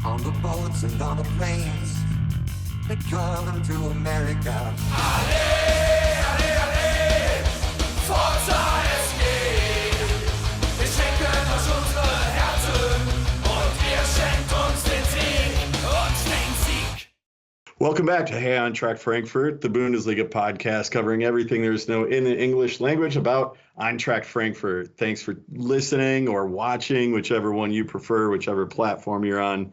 On the boats and on the planes, they call them to America. Alle, alle, alle, Fórza SGE. Wir schenken euch unsere Herzen und ihr schenkt uns den Sieg und den Sieg. Welcome back to Hey Eintracht Frankfurt, the Bundesliga podcast covering everything there's no in the English language about Eintracht Frankfurt. Thanks for listening or watching, whichever one you prefer, whichever platform you're on.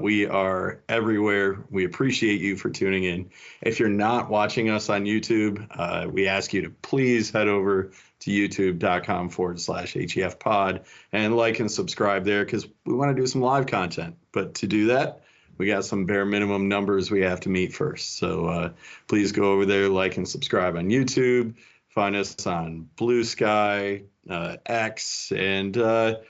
We are everywhere. We appreciate you for tuning in. If you're not watching us on YouTube, we ask you to please head over to youtube.com/HEF pod and like and subscribe there because we want to do some live content. But to do that, we got some bare minimum numbers we have to meet first. So please go over there, like and subscribe on YouTube. Find us on Blue Sky, X, and we're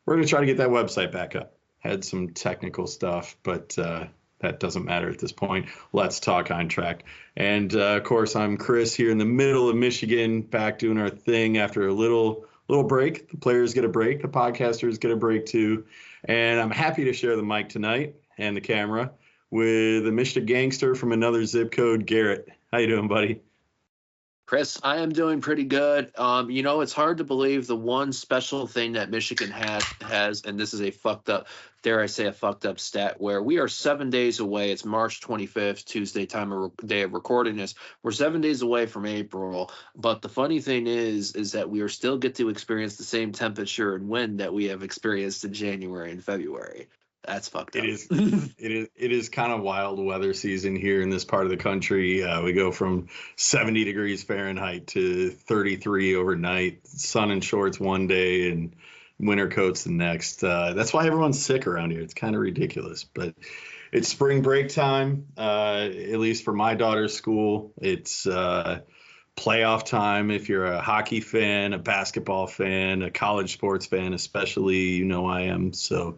going to try to get that website back up. Had some technical stuff, but that doesn't matter at this point. Let's talk Eintracht. And, of course, I'm Chris here in the middle of Michigan, back doing our thing after a little break. The players get a break. The podcasters get a break, too. And I'm happy to share the mic tonight and the camera with a Michigan gangster from another zip code, Garret. How you doing, buddy? Chris, I am doing pretty good. It's hard to believe the one special thing that Michigan has, and this is a fucked up stat, where we are 7 days away. It's March 25th, Tuesday day of recording this. We're 7 days away from April. But the funny thing is that we are still get to experience the same temperature and wind that we have experienced in January and February. That's fucked up. It is kind of wild weather season here in this part of the country. We go from 70 degrees Fahrenheit to 33 overnight, sun and shorts one day and winter coats the next. That's why everyone's sick around here. It's kind of ridiculous, but it's spring break time, at least for my daughter's school. It's playoff time. If you're a hockey fan, a basketball fan, a college sports fan, especially, I am. So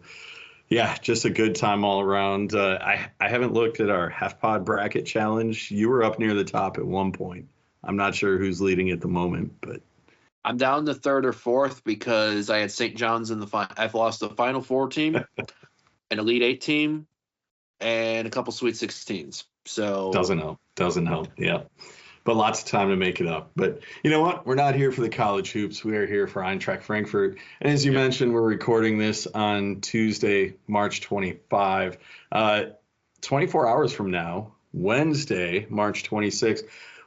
yeah, just a good time all around. I haven't looked at our half pod bracket challenge. You were up near the top at one point. I'm not sure who's leading at the moment, but I'm down to third or fourth because I had St. John's in the final. I've lost the Final Four team, an Elite Eight team, and a couple Sweet 16s. So doesn't help. Yeah. But lots of time to make it up. But you know what? We're not here for the college hoops. We are here for Eintracht Frankfurt. And as you mentioned, we're recording this on Tuesday, March 25. 24 hours from now, Wednesday, March 26,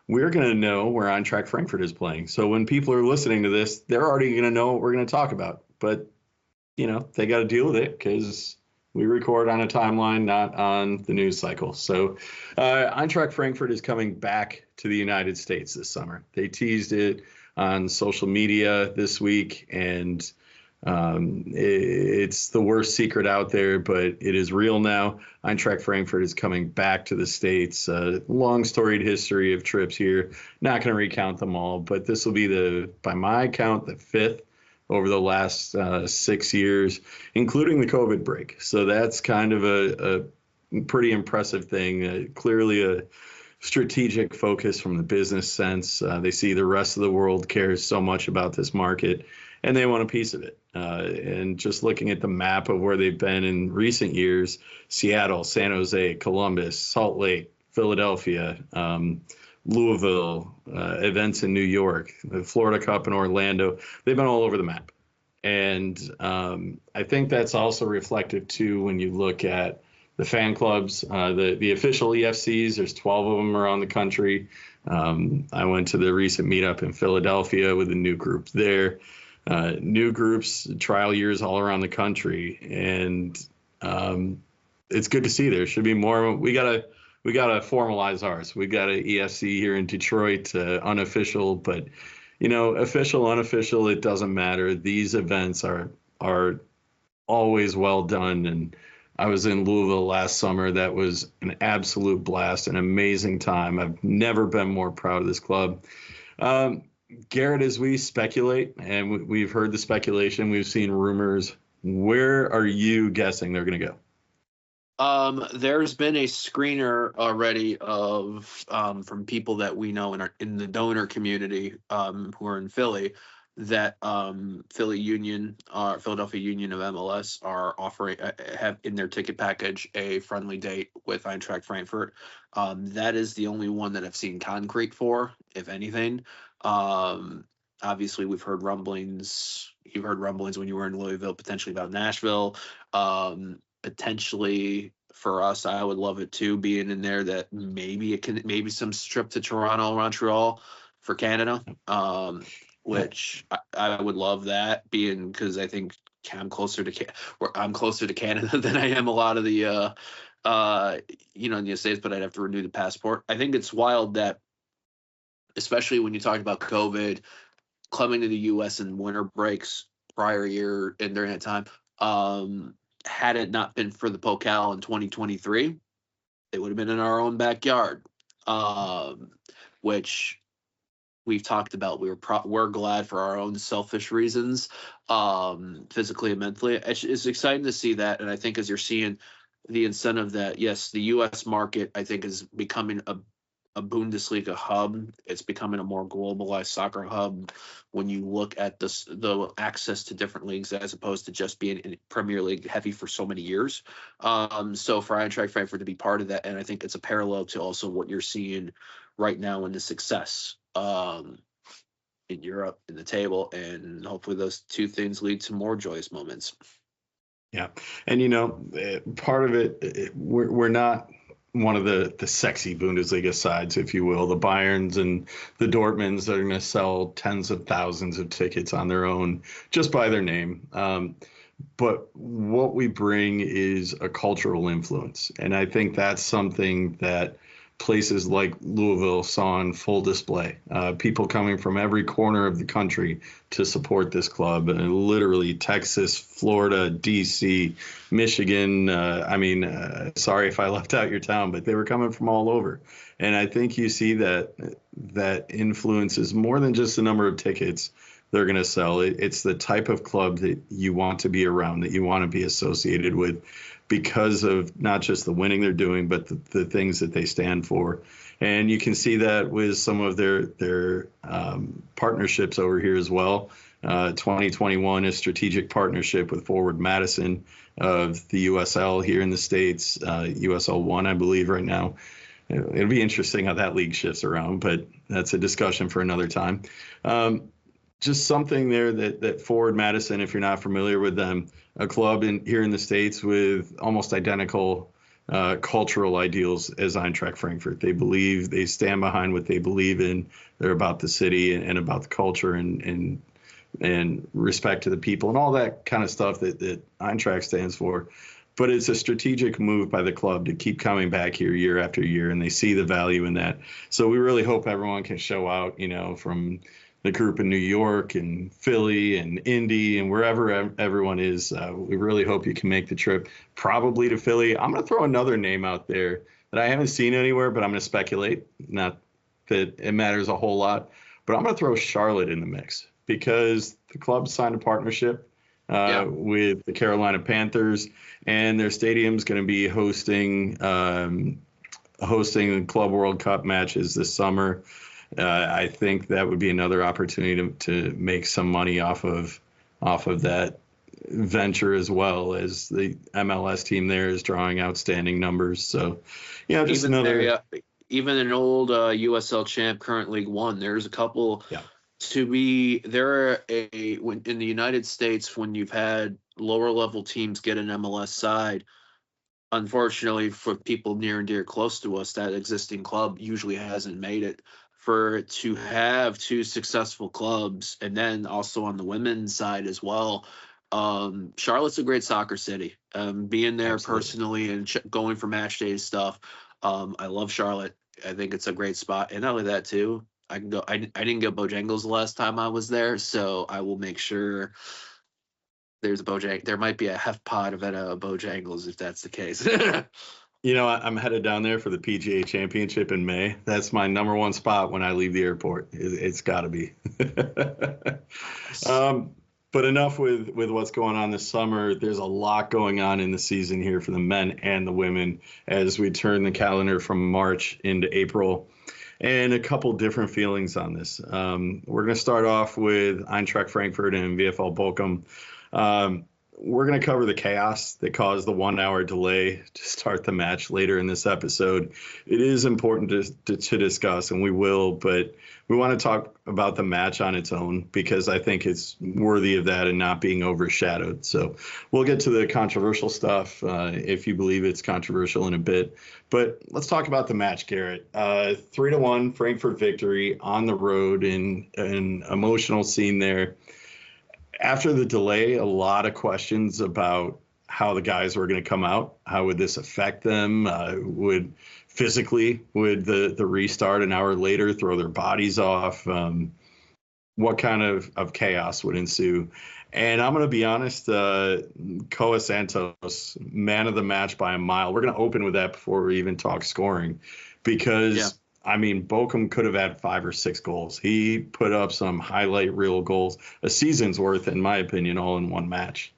we're going to know where Eintracht Frankfurt is playing. So when people are listening to this, they're already going to know what we're going to talk about. But, they got to deal with it because we record on a timeline, not on the news cycle. So Eintracht Frankfurt is coming back to the United States this summer. They teased it on social media this week, and it's the worst secret out there, but it is real now. Eintracht Frankfurt is coming back to the States. Long storied history of trips here. Not going to recount them all, but this will be by my count, the fifth over the last 6 years, including the COVID break. So that's kind of a pretty impressive thing. Clearly a strategic focus from the business sense. They see the rest of the world cares so much about this market, and they want a piece of it. And just looking at the map of where they've been in recent years, Seattle, San Jose, Columbus, Salt Lake, Philadelphia, Louisville, events in New York, the Florida Cup in Orlando. They've been all over the map. And I think that's also reflective, too, when you look at the fan clubs, the official EFCs. There's 12 of them around the country. I went to the recent meetup in Philadelphia with a new group there. New groups, trial years all around the country. And it's good to see there should be more. We gotta formalize ours. We got an EFC here in Detroit, unofficial, but official, unofficial, it doesn't matter. These events are always well done. And I was in Louisville last summer. That was an absolute blast, an amazing time. I've never been more proud of this club. Garret, as we speculate, and we've heard the speculation, we've seen rumors, where are you guessing they're going to go? There's been a screener already of from people that we know in the donor community who are in Philly. that Philadelphia Union of MLS are offering have in their ticket package a friendly date with Eintracht Frankfurt. That is the only one that I've seen concrete for, if anything. Obviously, we've heard rumblings. You've heard rumblings when you were in Louisville, potentially about Nashville. Potentially for us, I would love it too, being in there. That maybe some trip to Toronto, Montreal for Canada. Which I would love that, being because I think I'm closer to Canada than I am a lot of the in the States, but I'd have to renew the passport. I think it's wild that, especially when you talk about COVID, coming to the U.S. in winter breaks prior year and during that time, had it not been for the Pokal in 2023, it would have been in our own backyard, which we've talked about. We're glad for our own selfish reasons, physically and mentally. It's exciting to see that, and I think as you're seeing the incentive that, yes, the U.S. market, I think, is becoming a Bundesliga hub. It's becoming a more globalized soccer hub when you look at the access to different leagues as opposed to just being in Premier League heavy for so many years. So for Eintracht Frankfurt to be part of that, and I think it's a parallel to also what you're seeing right now in the success in Europe in the table, and hopefully those two things lead to more joyous moments. Yeah, and part of it, we're not one of the sexy Bundesliga sides, if you will, the Bayerns and the Dortmunds that are going to sell tens of thousands of tickets on their own just by their name. But what we bring is a cultural influence, and I think that's something that places like Louisville saw on full display. People coming from every corner of the country to support this club, and literally Texas, Florida, DC, Michigan. Sorry if I left out your town, but they were coming from all over. And I think you see that influence is more than just the number of tickets they're going to sell. It's the type of club that you want to be around, that you want to be associated with, because of not just the winning they're doing, but the things that they stand for. And you can see that with some of their partnerships over here as well. 2021 is strategic partnership with Forward Madison of the USL here in the States, USL 1, I believe, right now. It'll be interesting how that league shifts around, but that's a discussion for another time. Just something there that Forward Madison, if you're not familiar with them, a club here in the States with almost identical cultural ideals as Eintracht Frankfurt. They stand behind what they believe in. They're about the city and about the culture and respect to the people and all that kind of stuff that Eintracht stands for. But it's a strategic move by the club to keep coming back here year after year, and they see the value in that. So we really hope everyone can show out, from the group in New York and Philly and Indy and wherever everyone is. We really hope you can make the trip, probably to Philly. I'm going to throw another name out there that I haven't seen anywhere, but I'm going to speculate. Not that it matters a whole lot, but I'm going to throw Charlotte in the mix because the club signed a partnership with the Carolina Panthers, and their stadium's going to be hosting Club World Cup matches this summer. I think that would be another opportunity to make some money off of that venture, as as the MLS team there is drawing outstanding numbers. So, just even an old USL champ, current League One. There's a couple to be there. In the United States, when you've had lower level teams get an MLS side, unfortunately for people near and dear close to us, that existing club usually hasn't made it. For it to have two successful clubs, and then also on the women's side as well. Charlotte's a great soccer city. Being there personally and going for match day stuff, I love Charlotte. I think it's a great spot. And not only that too, I can go. I didn't get Bojangles the last time I was there, so I will make sure there's a Bojangles. There might be a half pod of Bojangles if that's the case. I'm headed down there for the PGA Championship in May. That's my number one spot when I leave the airport. It's got to be. But enough with what's going on this summer. There's a lot going on in the season here for the men and the women as we turn the calendar from March into April. and a couple different feelings on this. We're going to start off with Eintracht Frankfurt and VfL Bochum. We're going to cover the chaos that caused the 1 hour delay to start the match later in this episode. It is important to discuss, and we will, but we want to talk about the match on its own because I think it's worthy of that and not being overshadowed. So we'll get to the controversial stuff if you believe it's controversial in a bit. But let's talk about the match, Garrett. 3-1 Frankfurt victory on the road in an emotional scene there. After the delay, a lot of questions about how the guys were going to come out. How would this affect them? Would the restart an hour later throw their bodies off? What kind of chaos would ensue? And I'm going to be honest, Koa Santos, man of the match by a mile. We're going to open with that before we even talk scoring because... Yeah. I mean, Bochum could have had 5 or 6 goals. He put up some highlight reel goals, a season's worth, in my opinion, all in one match.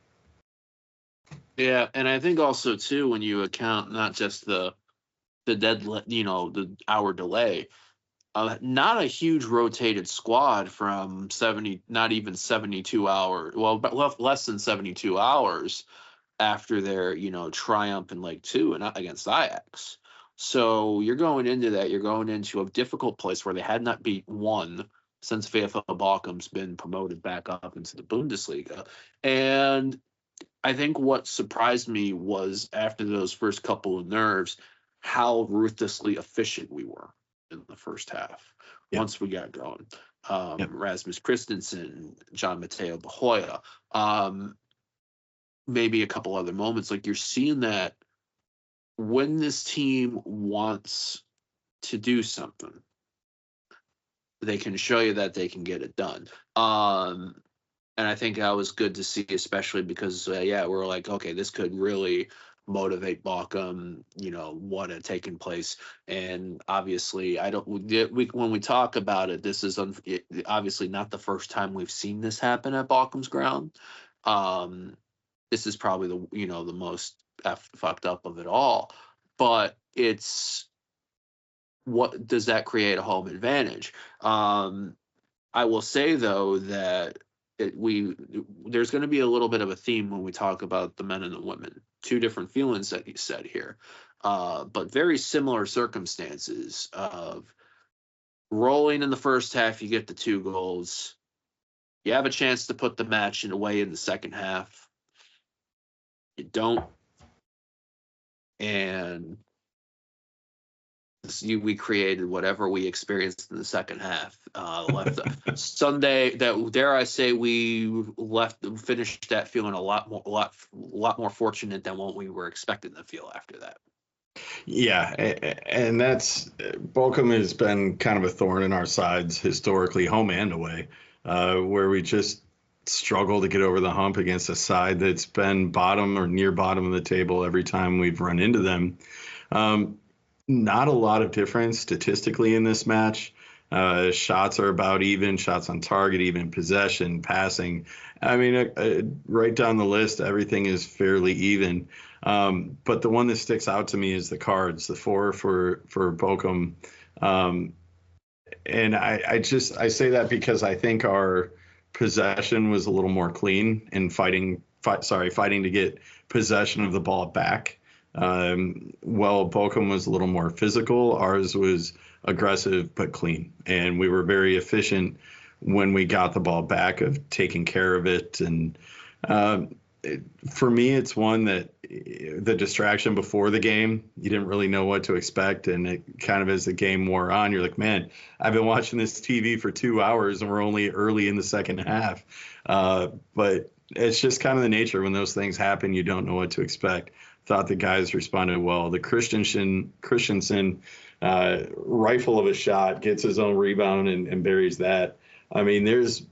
Yeah, and I think also, too, when you account not just the hour delay, not a huge rotated squad from 70, not even 72 hours, well, but less than 72 hours after their, triumph in Leg 2 and against Ajax. So you're going into a difficult place where they had not beat one since VfL Bochum's been promoted back up into the Bundesliga. And I think what surprised me was after those first couple of nerves, how ruthlessly efficient we were in the first half. Yep. Once we got going. Rasmus Kristensen, John Mateo Bahoya, maybe a couple other moments. Like you're seeing that when this team wants to do something, they can show you that they can get it done. And I think that was good to see, especially because, we're like, okay, this could really motivate Bochum, what had taken place. And obviously, when we talk about it, this is obviously not the first time we've seen this happen at Bochum's ground. This is probably the most fucked up of it all, but it's what does that create a home advantage? I will say though that there's going to be a little bit of a theme when we talk about the men and the women. Two different feelings that he said here, but very similar circumstances of rolling in the first half. You get the 2 goals. You have a chance to put the match away in the second half. You don't. And we created whatever we experienced in the second half. Left Sunday, that dare I say, we finished that feeling a lot more fortunate than what we were expecting to feel after that. Yeah, and that's Bochum has been kind of a thorn in our sides historically, home and away, where we just struggle to get over the hump against a side that's been bottom or near bottom of the table every time we've run into them. Not a lot of difference statistically in this match. Shots are about even, shots on target, even possession, passing. I mean, right down the list, everything is fairly even. But the one that sticks out to me is the cards, the 4 for Bochum. And I say that because I think our possession was a little more clean in fighting to get possession of the ball back. Well, Bochum was a little more physical. Ours was aggressive but clean, and we were very efficient when we got the ball back of taking care of it. And for me, it's one that the distraction before the game, you didn't really know what to expect, and it kind of as the game wore on, you're like, man, I've been watching this TV for 2 hours and we're only early in the second half. But it's just kind of the nature when those things happen, you don't know what to expect. Thought the guys responded well. The Kristensen rifle of a shot, gets his own rebound and buries that. I mean, there's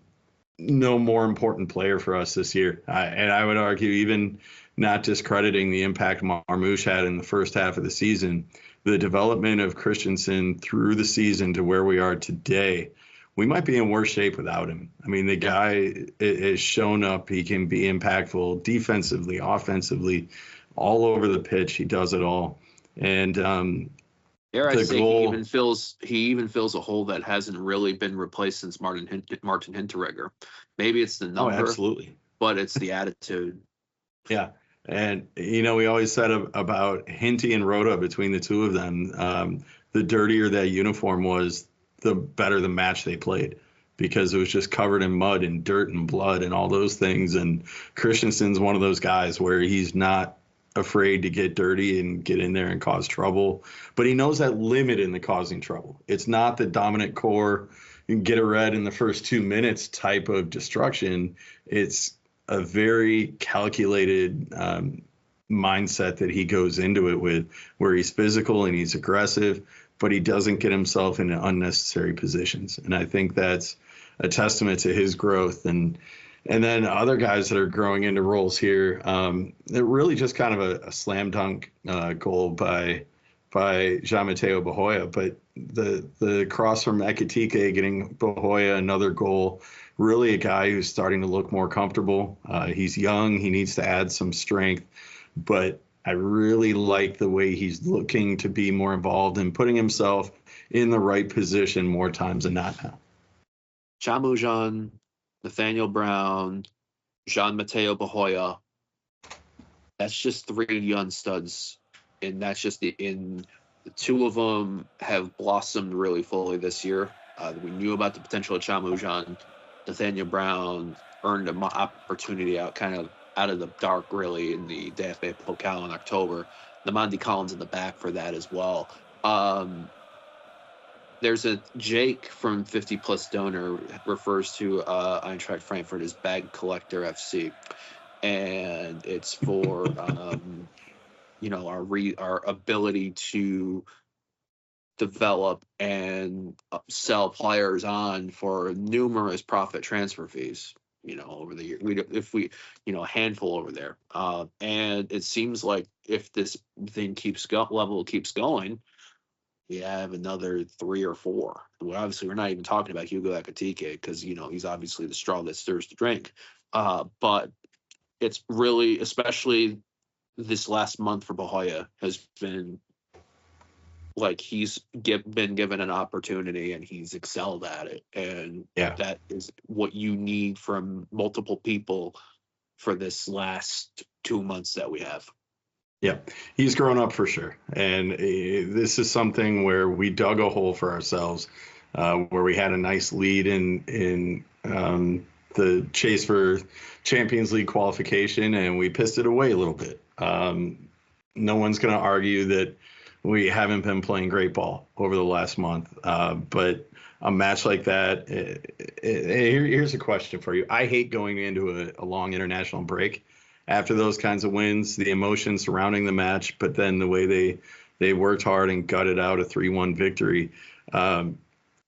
no more important player for us this year. And I would argue, even not discrediting the impact Marmouche had in the first half of the season, the development of Kristensen through the season to where we are today, we might be in worse shape without him. I mean, the guy has shown up. He can be impactful defensively, offensively, all over the pitch. He does it all. And Dare I The say goal- he even fills a hole that hasn't really been replaced since Martin Hinteregger. Maybe it's the Oh, number, absolutely. but it's the attitude. Yeah. And, we always said about Hinty and Rhoda, between the two of them, the dirtier that uniform was, the better the match they played, because it was just covered in mud and dirt and blood and all those things. And Kristensen's one of those guys where he's not afraid to get dirty and get in there and cause trouble, but he knows that limit in the causing trouble. It's not the dominant core, you can get a red in the first 2 minutes type of destruction. It's a very calculated mindset that he goes into it with, where he's physical and he's aggressive, but he doesn't get himself into unnecessary positions. And I think that's a testament to his growth. And then other guys that are growing into roles here, they're really just kind of a slam dunk goal by Jean-Mateo Bahoya. But the cross from Ekitike getting Bahoya another goal, really a guy who's starting to look more comfortable. He's young. He needs to add some strength. But I really like the way he's looking to be more involved and putting himself in the right position more times than not now. Chamujan, Nathaniel Brown, Jean-Mateo Bahoya. That's just 3 young studs. And that's just the two of them have blossomed really fully this year. We knew about the potential of Chamujan. Nathaniel Brown earned an opportunity out of the dark, really, in the DFB Pokal in October. The Monty Collins in the back for that as well. There's a Jake from 50 Plus Donor refers to Eintracht Frankfurt as Bag Collector FC, and it's for our ability to develop and sell players on for numerous profit transfer fees, over the year. A handful over there. And it seems like if this thing keeps going, we have another 3 or 4. Well, obviously, we're not even talking about Hugo Ekitike because, he's obviously the straw that stirs the drink. But it's really, especially this last month for Bahoya, has been like he's been given an opportunity and he's excelled at it. And that is what you need from multiple people for this last 2 months that we have. Yeah, he's grown up for sure. And this is something where we dug a hole for ourselves, where we had a nice lead in the chase for Champions League qualification, and we pissed it away a little bit. No one's going to argue that we haven't been playing great ball over the last month. But a match like that, here's a question for you. I hate going into a long international break after those kinds of wins, the emotion surrounding the match, but then the way they worked hard and gutted out a 3-1 victory.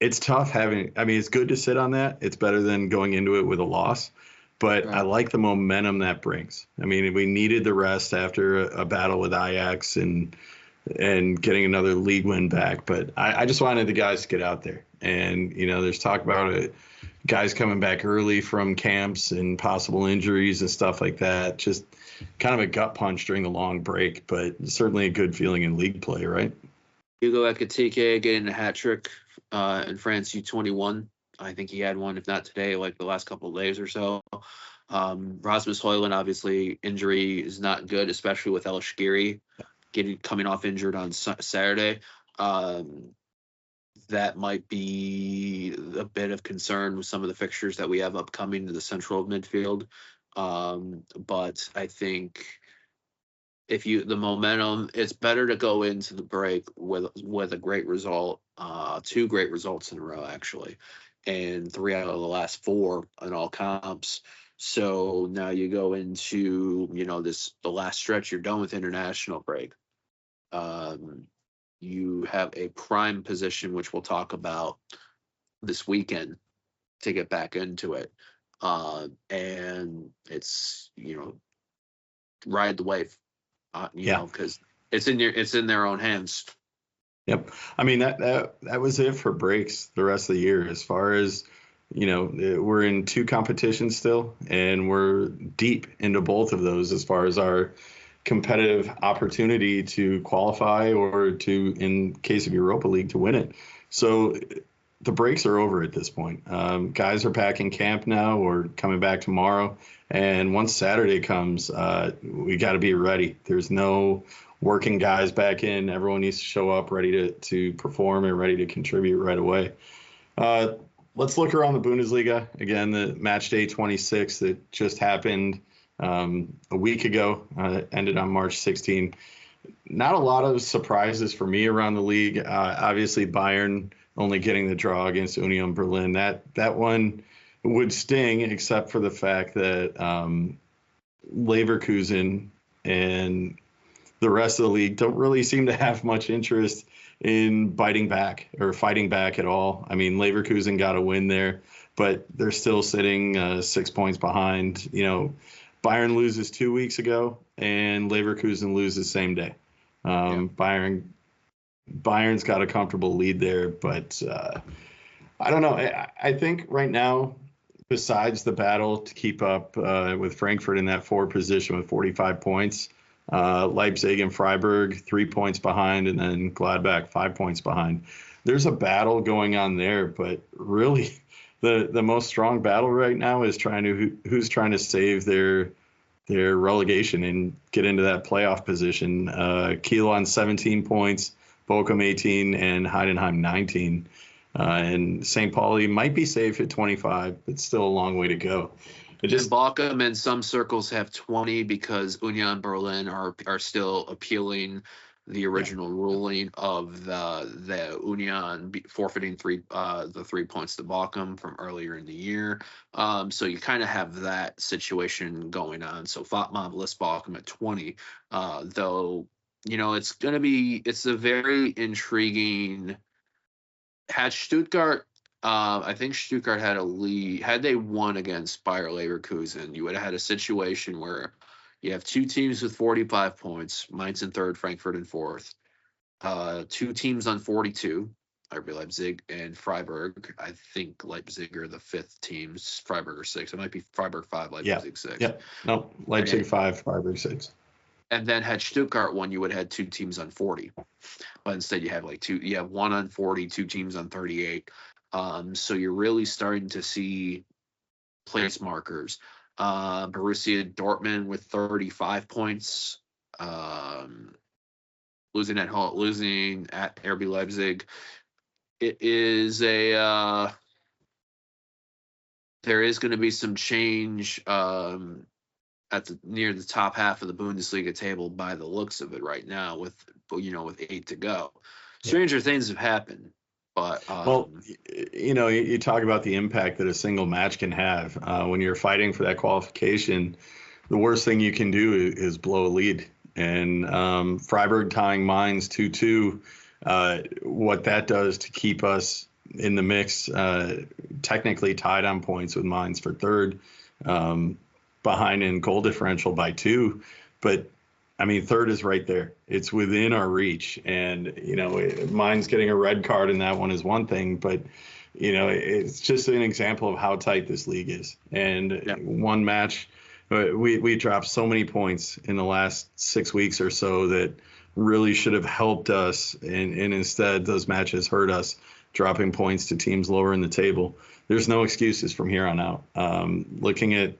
It's tough it's good to sit on that. It's better than going into it with a loss. But right. I like the momentum that brings. We needed the rest after a battle with Ajax and getting another league win back. But I just wanted the guys to get out there. And, there's talk about guys coming back early from camps and possible injuries and stuff like that. Just kind of a gut punch during the long break, but certainly a good feeling in league play, right? Hugo Ekitike getting a hat trick in France U21. I think he had one, if not today, like the last couple of days or so. Rasmus Højlund, obviously, injury is not good, especially with El Shaqiri coming off injured on Saturday. That might be a bit of concern with some of the fixtures that we have upcoming to the central midfield. But I think the momentum, it's better to go into the break with a great result, 2 great results in a row, actually, and 3 out of the last 4 in all comps. So now you go into, the last stretch, you're done with international break. You have a prime position, which we'll talk about this weekend to get back into it. And it's, ride the wave, because it's in their own hands. Yep. That was it for breaks the rest of the year. As far as, we're in 2 competitions still, and we're deep into both of those as far as our competitive opportunity to qualify or to, in case of Europa League, to win it. So the breaks are over at this point. Guys are packing camp now or coming back tomorrow. And once Saturday comes, we got to be ready. There's no working guys back in. Everyone needs to show up ready to perform and ready to contribute right away. Let's look around the Bundesliga. Again, the match day 26 that just happened a week ago, ended on March 16. Not a lot of surprises for me around the league. Obviously, Bayern only getting the draw against Union Berlin. That one would sting, except for the fact that Leverkusen and the rest of the league don't really seem to have much interest in biting back or fighting back at all. I mean, Leverkusen got a win there, but they're still sitting 6 points behind. You know, Bayern loses 2 weeks ago, and Leverkusen loses same day. Bayern's got a comfortable lead there, but I don't know. I think right now, besides the battle to keep up with Frankfurt in that 4 position with 45 points, Leipzig and Freiburg 3 points behind, and then Gladbach 5 points behind. There's a battle going on there, but really the most strong battle right now is who's trying to save their relegation and get into that playoff position. Kiel on 17 points, Bochum 18, and Heidenheim 19. And St. Pauli might be safe at 25, but still a long way to go. Bochum in some circles have 20 because Union Berlin are still appealing the original ruling of the Union forfeiting the 3 points to Bochum from earlier in the year. So you kind of have that situation going on. So Fatma lists Bochum at 20, though. You know, it's a very intriguing. Had Stuttgart. I think Stuttgart had a lead. Had they won against Bayer Leverkusen, you would have had a situation where you have 2 teams with 45 points, Mainz in 3rd, Frankfurt in 4th. 2 teams on 42, RB Leipzig and Freiburg. I think Leipzig are the 5th teams, Freiburg are 6. It might be Freiburg 5, Leipzig 6. Yeah, no, Leipzig 5, Freiburg 6. And then had Stuttgart won, you would have had 2 teams on 40. But instead you have you have 1 on 40, 2 teams on 38. So you're really starting to see place markers. Borussia Dortmund with 35 points, losing at RB Leipzig. It is there is going to be some change near the top half of the Bundesliga table by the looks of it right now with 8 to go. Stranger things have happened. But, well, you talk about the impact that a single match can have. When you're fighting for that qualification, the worst thing you can do is blow a lead. And Freiburg tying Mainz 2-2, what that does to keep us in the mix, technically tied on points with Mainz for 3rd, behind in goal differential by 2. But I mean, 3rd is right there. It's within our reach. And, Mainz getting a red card in that one is one thing, but, it's just an example of how tight this league is. And one match, we dropped so many points in the last 6 weeks or so that really should have helped us. And instead, those matches hurt us, dropping points to teams lower in the table. There's no excuses from here on out. Looking at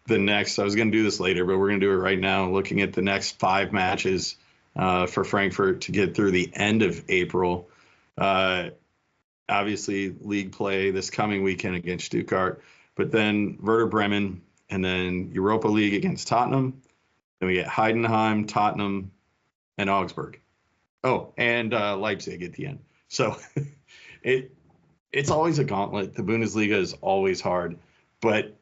the next, I was going to do this later, but we're going to do it right now. Looking at the next 5 matches for Frankfurt to get through the end of April. Obviously, league play this coming weekend against Stuttgart, but then Werder Bremen, and then Europa League against Tottenham. Then we get Heidenheim, Tottenham, and Augsburg. Oh, and Leipzig at the end. So it's always a gauntlet. The Bundesliga is always hard, but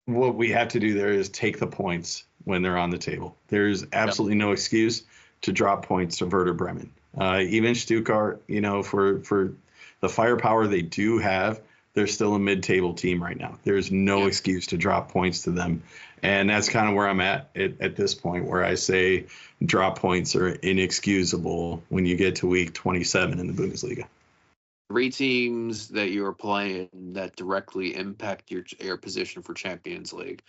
what we have to do there is take the points when they're on the table. There's absolutely no excuse to drop points to Werder Bremen. Even Stuttgart, for the firepower they do have, they're still a mid-table team right now. There's no excuse to drop points to them. And that's kind of where I'm at this point, where I say drop points are inexcusable when you get to week 27 in the Bundesliga. 3 teams that you're playing that directly impact your position for Champions League.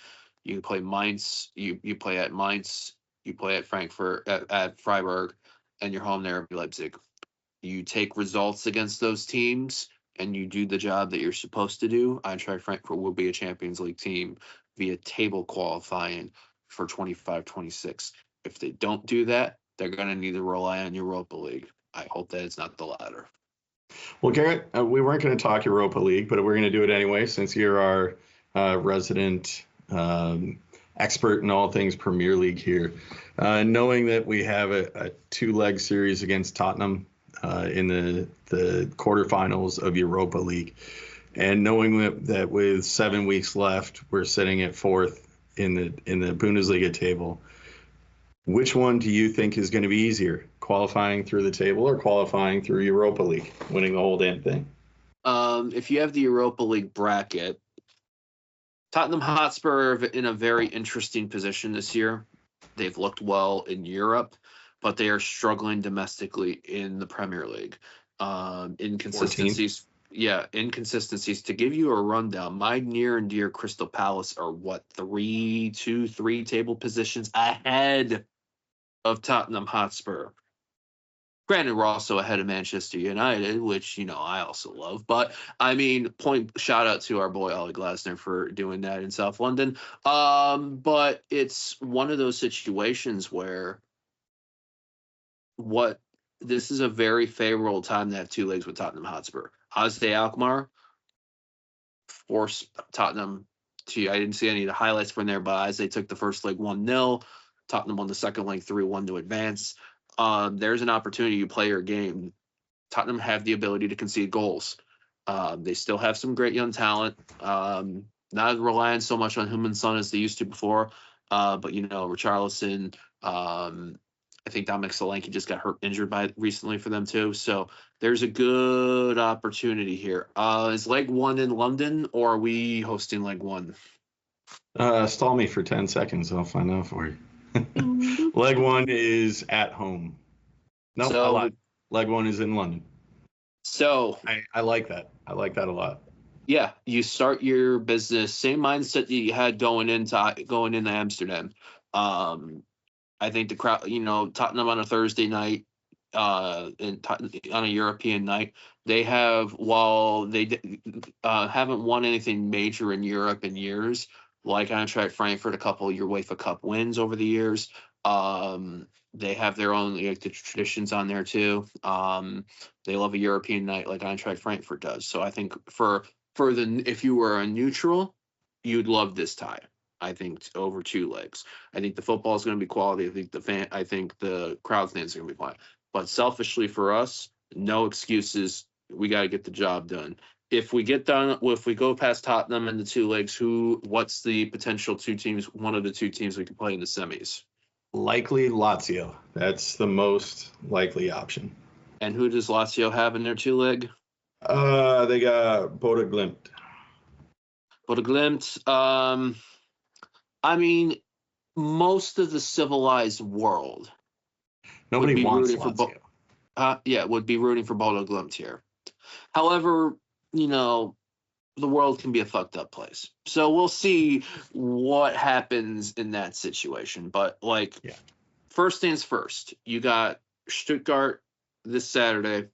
You play Mainz. You play at Mainz. You play at Frankfurt at Freiburg, and you're home there at Leipzig. You take results against those teams, and you do the job that you're supposed to do. Eintracht Frankfurt will be a Champions League team via table qualifying for 25-26. If they don't do that, they're going to need to rely on Europa League. I hope that it's not the latter. Well, Garrett, we weren't going to talk Europa League, but we're going to do it anyway since you're our resident expert in all things Premier League here. Knowing that we have a two-leg series against Tottenham in the quarterfinals of Europa League, and knowing that with 7 weeks left, we're sitting at fourth in the Bundesliga table. Which one do you think is going to be easier, qualifying through the table or qualifying through Europa League, winning the whole damn thing? If you have the Europa League bracket, Tottenham Hotspur are in a very interesting position this year. They've looked well in Europe, but they are struggling domestically in the Premier League. Inconsistencies. 14. Yeah, inconsistencies. To give you a rundown, my near and dear Crystal Palace are three table positions ahead of Tottenham Hotspur. Granted, we're also ahead of Manchester United, which, I also love. But, shout out to our boy Ollie Glasner for doing that in South London. But it's one of those situations where this is a very favorable time to have two legs with Tottenham Hotspur. Ozday Alkmaar forced Tottenham to, I didn't see any of the highlights from there, but Ozday took the first leg 1-0. Tottenham won the second leg 3-1 to advance. There's an opportunity to play your game. Tottenham have the ability to concede goals. They still have some great young talent. Not relying so much on Heung-min Son as they used to before. But, Richarlison, I think Dominic Solanke just got injured recently for them too. So there's a good opportunity here. Is leg one in London, or are we hosting leg one? Stall me for 10 seconds. I'll find out for you. Leg one is at home. No, I lied. Leg one is in London. So I like that. I like that a lot. Yeah, you start your business, same mindset that you had going into Amsterdam. I think the crowd, Tottenham on a Thursday night, and on a European night, they have, while they haven't won anything major in Europe in years, like Eintracht Frankfurt, a couple of UEFA Cup wins over the years. They have their own the traditions on there too. They love a European night like Eintracht Frankfurt does. So I think if you were a neutral, you'd love this tie. I think over two legs. I think the football is going to be quality. I think the crowd stands are going to be fine. But selfishly for us, no excuses. We got to get the job done. If we go past Tottenham and the two legs, what's the potential two teams? One of the two teams we could play in the semis. Likely Lazio. That's the most likely option. And who does Lazio have in their two leg? They got Bodo Glimt. Bodo Glimt. Most of the civilized world. Nobody wants Lazio. Would be rooting for Bodo Glimt here. However, the world can be a fucked up place. So we'll see what happens in that situation. But first things first, you got Stuttgart this Saturday,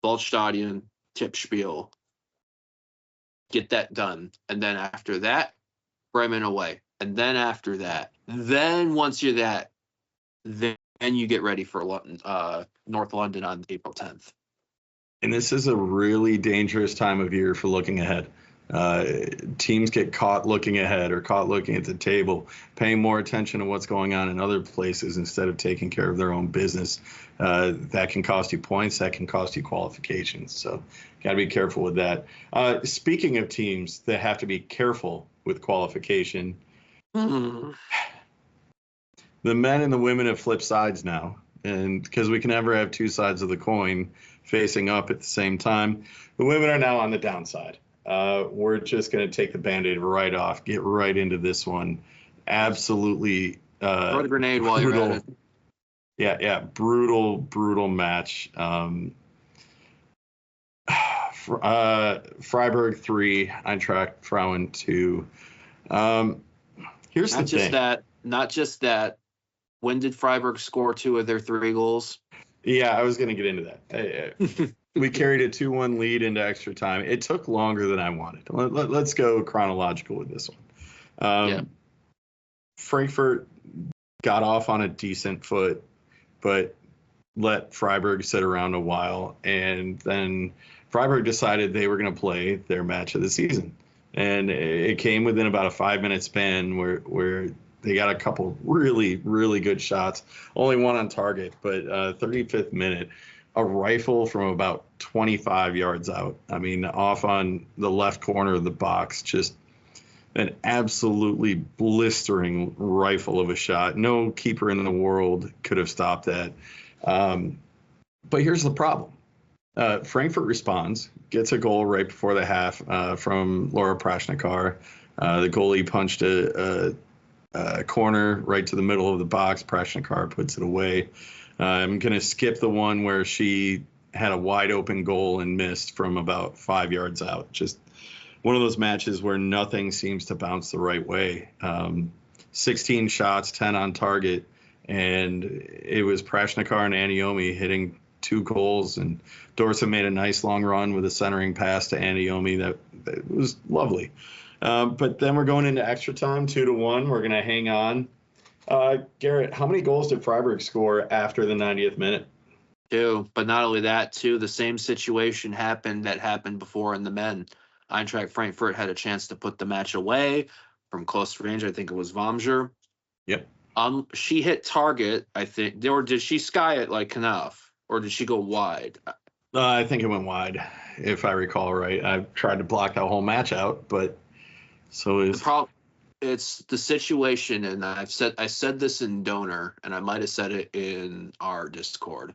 Waldstadion, Tippspiel. Get that done. And then after that, Bremen away. And then after that, once you're that, then you get ready for North London on April 10th. And this is a really dangerous time of year for looking ahead. Teams get caught looking ahead or caught looking at the table, paying more attention to what's going on in other places instead of taking care of their own business. That can cost you points. That can cost you qualifications. So got to be careful with that. Speaking of teams that have to be careful with qualification, the men and the women have flipped sides now. And because we can never have two sides of the coin facing up at the same time, the women are now on the downside. We're just going to take the Band-Aid right off, get right into this one. Absolutely. Throw a grenade while you're at it. Yeah. Brutal match. Freiburg 3, Eintracht Frauen 2. Here's Not the just thing. that. Not just that. When did Freiburg score 2 of their 3 goals? Yeah, I was going to get into that. We carried a 2-1 lead into extra time. It took longer than I wanted. Let's go chronological with this one. Yeah. Frankfurt got off on a decent foot, but let Freiburg sit around a while. And then Freiburg decided they were going to play their match of the season. And it came within about a 5-minute span where they got a couple really, really good shots. Only one on target, but 35th minute, a rifle from about 25 yards out. I mean, off on the left corner of the box, just an absolutely blistering rifle of a shot. No keeper in the world could have stopped that. But here's the problem. Frankfurt responds, gets a goal right before the half from Laura Prashnikar. The goalie punched a corner right to the middle of the box. Prashnikar puts it away. I'm going to skip the one where she had a wide open goal and missed from about 5 yards out. Just one of those matches where nothing seems to bounce the right way. 16 shots, 10 on target, and it was Prashnikar and Aniomi hitting 2 goals, and Dorsa made a nice long run with a centering pass to Aniomi that was lovely. But then we're going into extra time, 2-1. We're going to hang on. Garrett, how many goals did Freiburg score after the 90th minute? 2. But not only that, too, the same situation happened before in the men. Eintracht Frankfurt had a chance to put the match away from close range. I think it was Vomger. Yep. She hit target, I think. Or did she sky it like enough? Or did she go wide? I think it went wide, if I recall right. I tried to block that whole match out, but so is it's the situation, and I said this in Donor, and I might have said it in our Discord.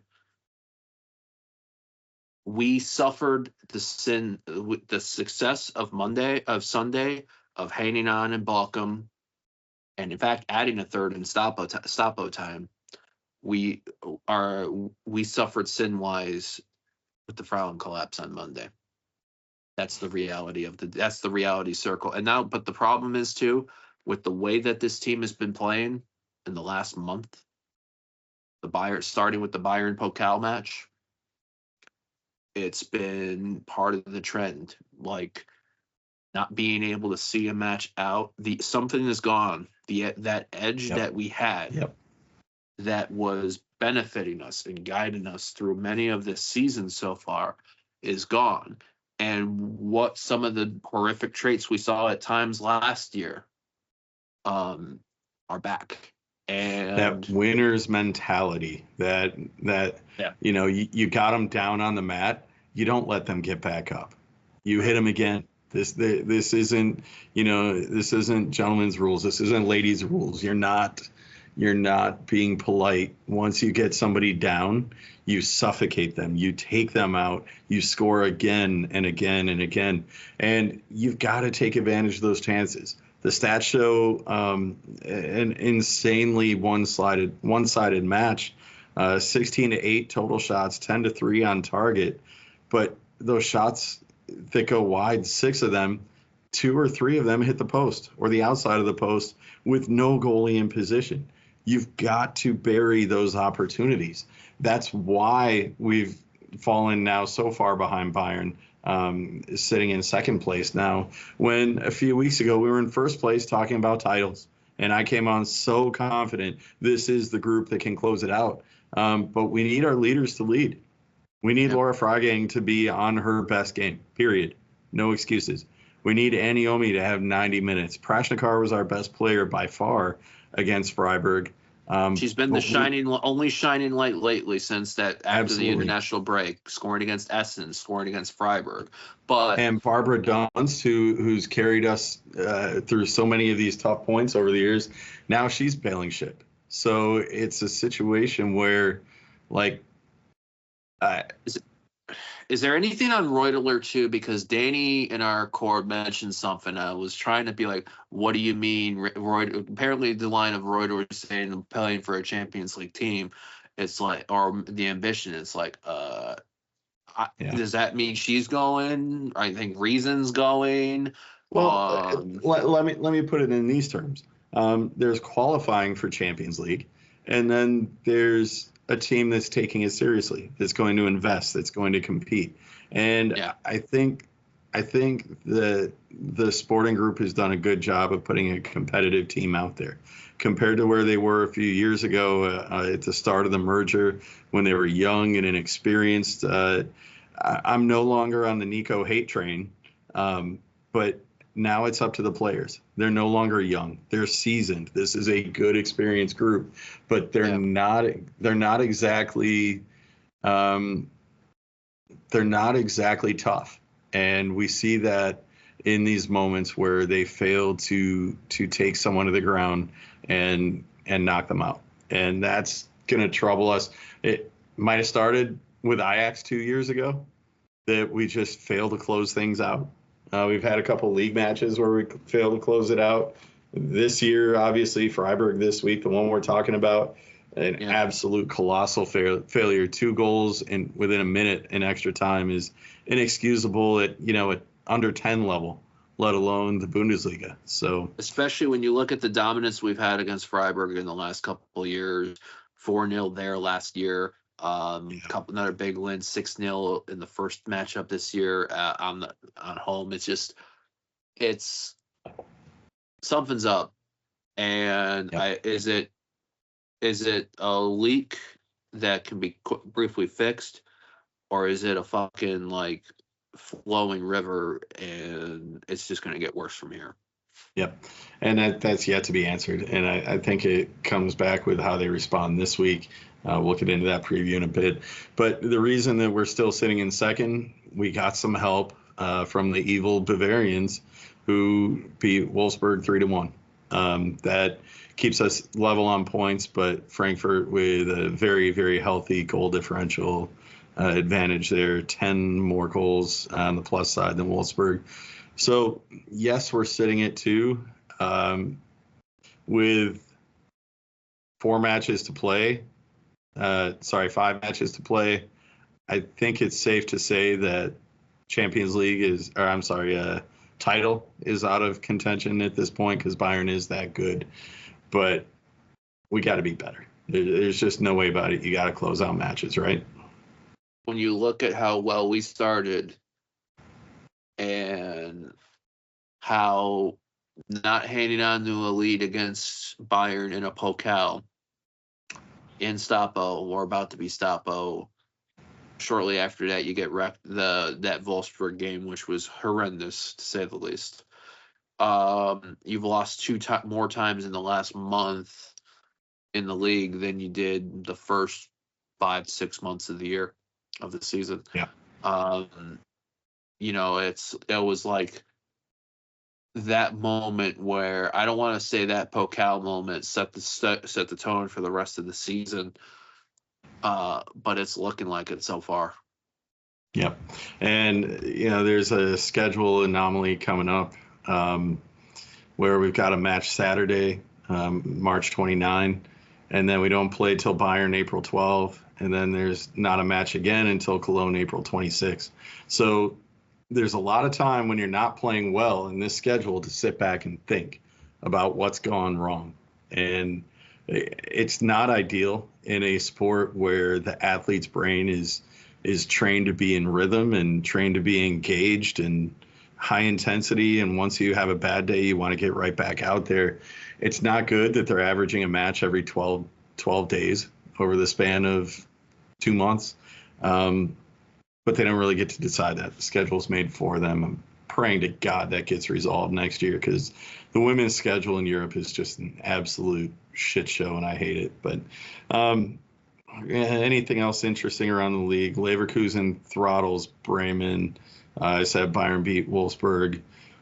We suffered the success of Sunday of hanging on in Bochum, and in fact adding a third in Stapo time. We suffered sin-wise with the Frauen collapse on Monday. That's the reality that's the reality circle. And now, but the problem is too, with the way that this team has been playing in the last month, starting with the Bayern Pokal match, it's been part of the trend, like not being able to see a match out. Something is gone. That edge that we had, that was benefiting us and guiding us through many of this season so far, is gone. And what some of the horrific traits we saw at times last year are back. And that winner's mentality, that you got them down on the mat, you don't let them get back up. You hit them again. This isn't gentlemen's rules. This isn't ladies' rules. You're not being polite. Once you get somebody down, you suffocate them. You take them out. You score again and again and again. And you've got to take advantage of those chances. The stats show an insanely one-sided match. 16-8 total shots, 10-3 on target. But those shots that go wide, 6 of them, 2 or 3 of them hit the post or the outside of the post with no goalie in position. You've got to bury those opportunities. That's why we've fallen now so far behind Bayern, sitting in second place now, when a few weeks ago we were in first place talking about titles. And I came on so confident this is the group that can close it out. But we need our leaders to lead. We need Laura Fragang to be on her best game, period. No excuses. We need Aniomi to have 90 minutes. Prashnikar was our best player by far against Freiburg. She's been the only shining light lately since that after the international break, scoring against Essen, scoring against Freiburg. And Barbara Dunst, who's carried us through so many of these tough points over the years, now she's bailing ship. So it's a situation where, like, is there anything on Reutler too? Because Danny in our cord mentioned something. I was trying to be like, what do you mean? Apparently the line of Reutler is saying playing for a Champions League team. It's like, or the ambition is like, does that mean she's going? I think Reason's going. Well, let me put it in these terms. There's qualifying for Champions League, and then there's a team that's taking it seriously, that's going to invest, that's going to compete. And Yeah. I think the sporting group has done a good job of putting a competitive team out there compared to where they were a few years ago at the start of the merger when they were young and inexperienced. I'm no longer on the Nico hate train, but now it's up to the players. They're no longer young. They're seasoned. This is a good, experienced group, but they're not exactly tough. And we see that in these moments where they fail to take someone to the ground and knock them out. And that's going to trouble us. It might have started with Ajax 2 years ago, that we just failed to close things out. We've had a couple league matches where we failed to close it out. This year, obviously, Freiburg this week, the one we're talking about, an absolute colossal failure. 2 goals within a minute in extra time is inexcusable at under 10 level, let alone the Bundesliga. So especially when you look at the dominance we've had against Freiburg in the last couple of years, 4-0 there last year. Another big win, 6-0 in the first matchup this year on home. It's something's up, and is it a leak that can be briefly fixed, or is it a fucking like flowing river and it's just going to get worse from here? Yep. And that's yet to be answered. And I think it comes back with how they respond this week. We'll get into that preview in a bit. But the reason that we're still sitting in second, we got some help from the evil Bavarians who beat Wolfsburg 3-1. That keeps us level on points, but Frankfurt with a very, very healthy goal differential advantage there, 10 more goals on the plus side than Wolfsburg. So, yes, we're sitting at 2 with 5 matches to play. I think it's safe to say that Champions League title is out of contention at this point because Bayern is that good. But we got to be better. There's just no way about it. You got to close out matches, right? When you look at how well we started and how not hanging on to a lead against Bayern in a Pokal in Stapo, or about to be Stapo, shortly after that you get wrecked that Wolfsburg game, which was horrendous to say the least. You've lost more times in the last month in the league than you did the first 5-6 months of the season. Yeah. It was like that moment where, I don't want to say that Pokal moment set the tone for the rest of the season, but it's looking like it so far. Yep. And there's a schedule anomaly coming up where we've got a match Saturday, March 29, and then we don't play till Bayern April 12, and then there's not a match again until Cologne April 26. So there's a lot of time when you're not playing well in this schedule to sit back and think about what's gone wrong. And it's not ideal in a sport where the athlete's brain is trained to be in rhythm and trained to be engaged and high intensity. And once you have a bad day, you want to get right back out there. It's not good that they're averaging a match every 12 days over the span of 2 months. But they don't really get to decide that. The schedule's made for them. I'm praying to God that gets resolved next year because the women's schedule in Europe is just an absolute shit show, and I hate it. But anything else interesting around the league? Leverkusen throttles Bremen. I said Bayern beat Wolfsburg.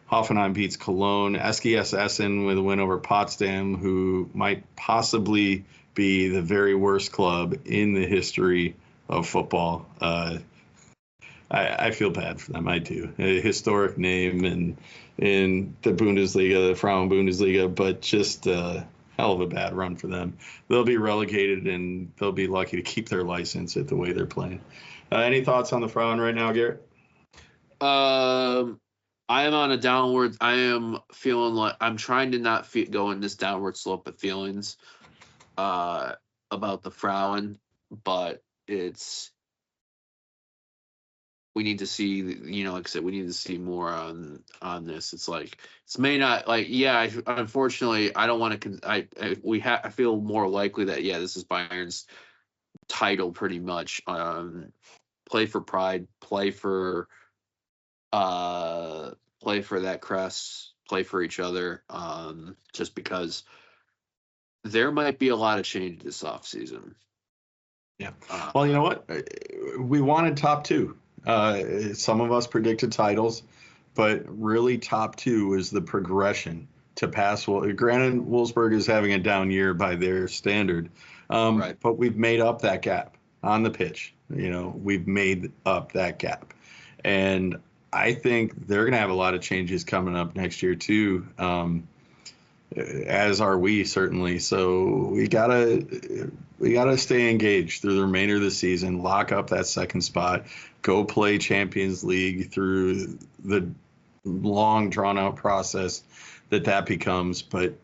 Hoffenheim beats Cologne. SGS Essen with a win over Potsdam, who might possibly be the very worst club in the history of football. I feel bad for them. I do. A historic name in the Bundesliga, the Frauen Bundesliga, but just a hell of a bad run for them. They'll be relegated, and they'll be lucky to keep their license at the way they're playing. Any thoughts on the Frauen right now, Garrett? I am on a downward. I am feeling like I'm trying to not go in this downward slope of feelings about the Frauen, but we need to see, like I said, we need to see more on this. It's like it's may not like unfortunately I don't want to. I feel more likely that this is Bayern's title pretty much. Play for pride, play for that crest, play for each other. Just because there might be a lot of change this offseason. Yeah. Well, you know what? We wanted top two. Some of us predicted titles, but really top two is the progression to pass. Well, granted, Wolfsburg is having a down year by their standard, Right. but we've made up that gap on the pitch. We've made up that gap. And I think they're going to have a lot of changes coming up next year, too, as are we, certainly. So we gotta stay engaged through the remainder of the season, lock up that second spot, go play Champions League through the long, drawn-out process that becomes. But,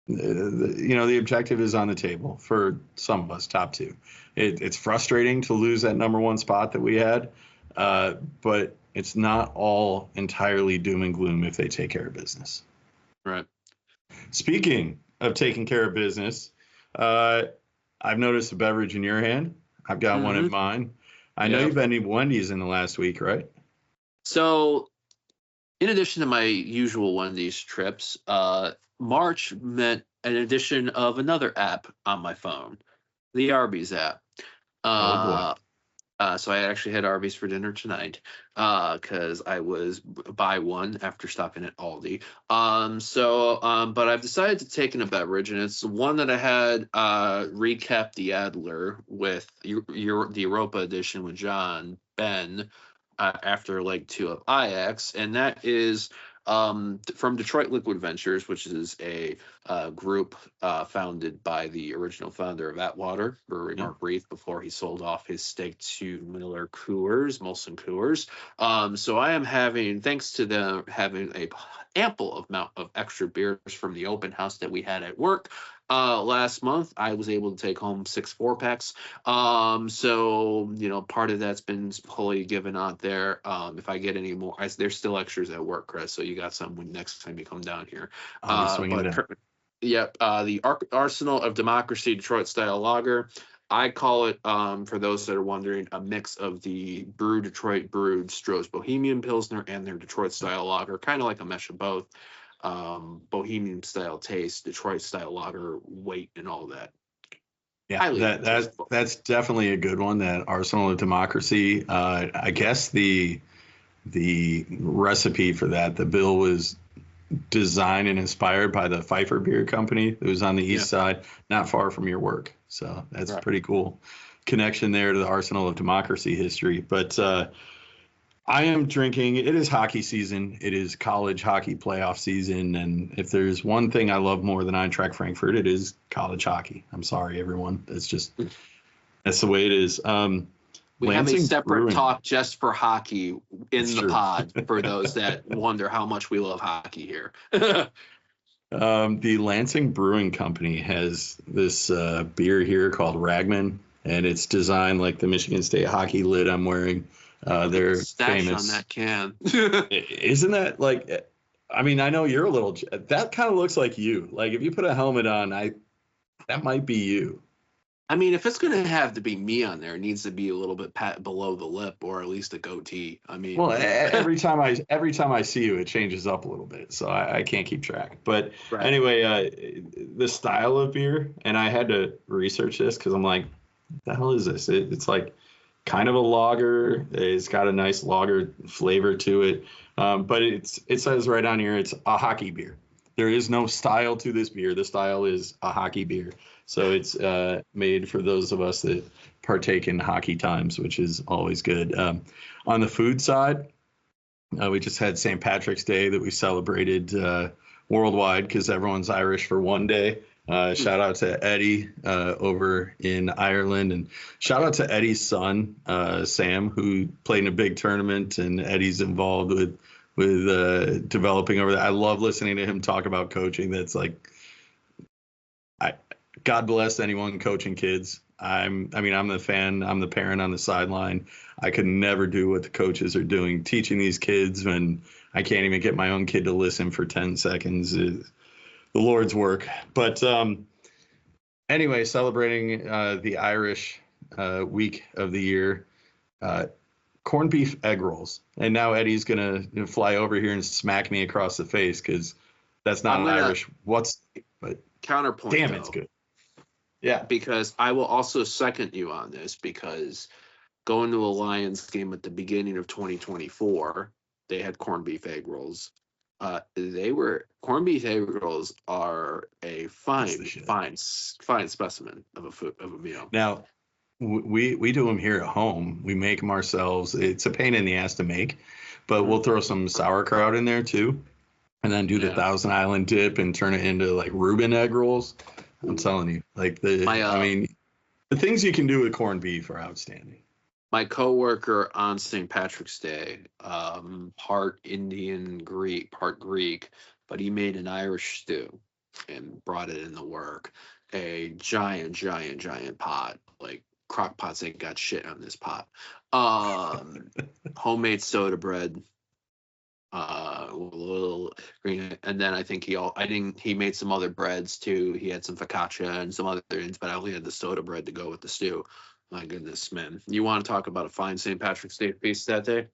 the objective is on the table for some of us, top two. It's frustrating to lose that number one spot that we had, but it's not all entirely doom and gloom if they take care of business. Right. Speaking of taking care of business, I've noticed a beverage in your hand. I've got one in mine. I know you've been to Wendy's in the last week, right? So, in addition to my usual Wendy's trips, March meant an addition of another app on my phone, the Arby's app. Oh, boy. So I actually had Arby's for dinner tonight because I was buy one after stopping at Aldi. But I've decided to take in a beverage, and it's one that I had recap the Adler with the Europa edition with John Ben after leg 2 of Ajax, and that is from Detroit Liquid Ventures, which is a group founded by the original founder of Atwater Brewery, Mark Reith, before he sold off his stake to Molson Coors. So I am having, thanks to them having a ample amount of extra beers from the open house that we had at work last month, I was able to take home 6 4-packs. So part of that's been fully given out there. If I get any more, there's still extras at work, Chris. So you got some when next time you come down here. The Arsenal of Democracy Detroit style lager. I call it, for those that are wondering, a mix of the Detroit brewed Stroh's Bohemian Pilsner and their Detroit style lager, kind of like a mesh of both. Bohemian style taste, Detroit style lager, weight, and all that. Yeah, that's definitely a good one. That Arsenal of Democracy. I guess the recipe for that, the bill was designed and inspired by the Pfeiffer Beer Company. It was on the east side, not far from your work. So that's pretty cool connection there to the Arsenal of Democracy history. But I am drinking. It is hockey season. It is college hockey playoff season. And if there's one thing I love more than Eintracht Frankfurt, it is college hockey. I'm sorry, everyone. That's the way it is. We have a separate Brewing talk just for hockey in the pod for those that wonder how much we love hockey here. The Lansing Brewing Company has this beer here called Ragman, and it's designed like the Michigan State hockey lid I'm wearing. They're famous on that can. Isn't that like? I mean, I know you're a little. That kind of looks like you. Like if you put a helmet on, that might be you. I mean, if it's gonna have to be me on there, it needs to be a little bit below the lip, or at least a goatee. I mean, well, every time I see you, it changes up a little bit, so I can't keep track. But anyway, the style of beer, and I had to research this because I'm like, the hell is this? It's like kind of a lager. It's got a nice lager flavor to it, but it says right on here it's a hockey beer. There is no style to this beer. The style is a hockey beer. So it's made for those of us that partake in hockey times, which is always good. On the food side, we just had St. Patrick's Day that we celebrated worldwide because everyone's Irish for one day. Shout out to Eddie over in Ireland, and shout out to Eddie's son, Sam, who played in a big tournament, and Eddie's involved with with developing over there. I love listening to him talk about coaching. That's like, God bless anyone coaching kids. I'm the fan. I'm the parent on the sideline. I could never do what the coaches are doing, teaching these kids when I can't even get my own kid to listen for 10 seconds. The Lord's work. But anyway, celebrating the Irish week of the year, corned beef egg rolls. And now Eddie's going to fly over here and smack me across the face because that's not Irish. But counterpoint? Damn, it's good. Yeah. Because I will also second you on this, because going to a Lions game at the beginning of 2024, they had corned beef egg rolls. Corned beef egg rolls are a fine specimen of a meal. Now, we do them here at home. We make them ourselves. It's a pain in the ass to make, but we'll throw some sauerkraut in there too, and then do the Thousand Island dip and turn it into like Reuben egg rolls. I'm telling you, like the things you can do with corned beef are outstanding. My coworker on St. Patrick's Day, part Indian part Greek, but he made an Irish stew and brought it into work. A giant pot, like crock pots ain't got shit on this pot. Homemade soda bread, a little green, and then I think he made some other breads too. He had some focaccia and some other things, but I only had the soda bread to go with the stew. My goodness, man. You want to talk about a fine St. Patrick's Day feast that day?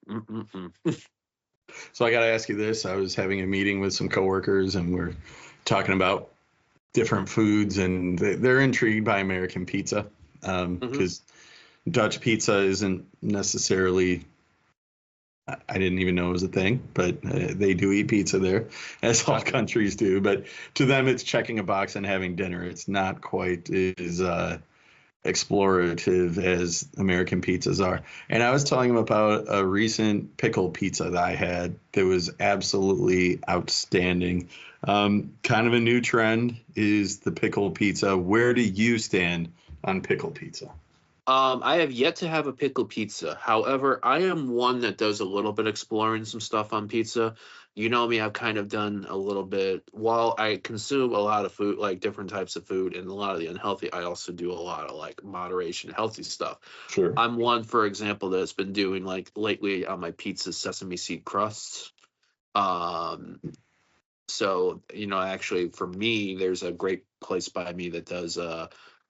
So I got to ask you this. I was having a meeting with some coworkers, and we're talking about different foods, and they're intrigued by American pizza because Dutch pizza isn't necessarily, I didn't even know it was a thing, but they do eat pizza there, as all countries do. But to them, it's checking a box and having dinner. It's not quite as explorative as American pizzas are. And I was telling him about a recent pickle pizza that I had that was absolutely outstanding. Kind of a new trend is the pickle pizza. Where do you stand on pickle pizza? I have yet to have a pickle pizza. However, I am one that does a little bit exploring some stuff on pizza. You know me, I've kind of done a little bit. While I consume a lot of food, like different types of food and a lot of the unhealthy, I also do a lot of like moderation, healthy stuff. Sure. I'm one, for example, that's been doing like lately on my pizza sesame seed crusts. So, actually for me, there's a great place by me that does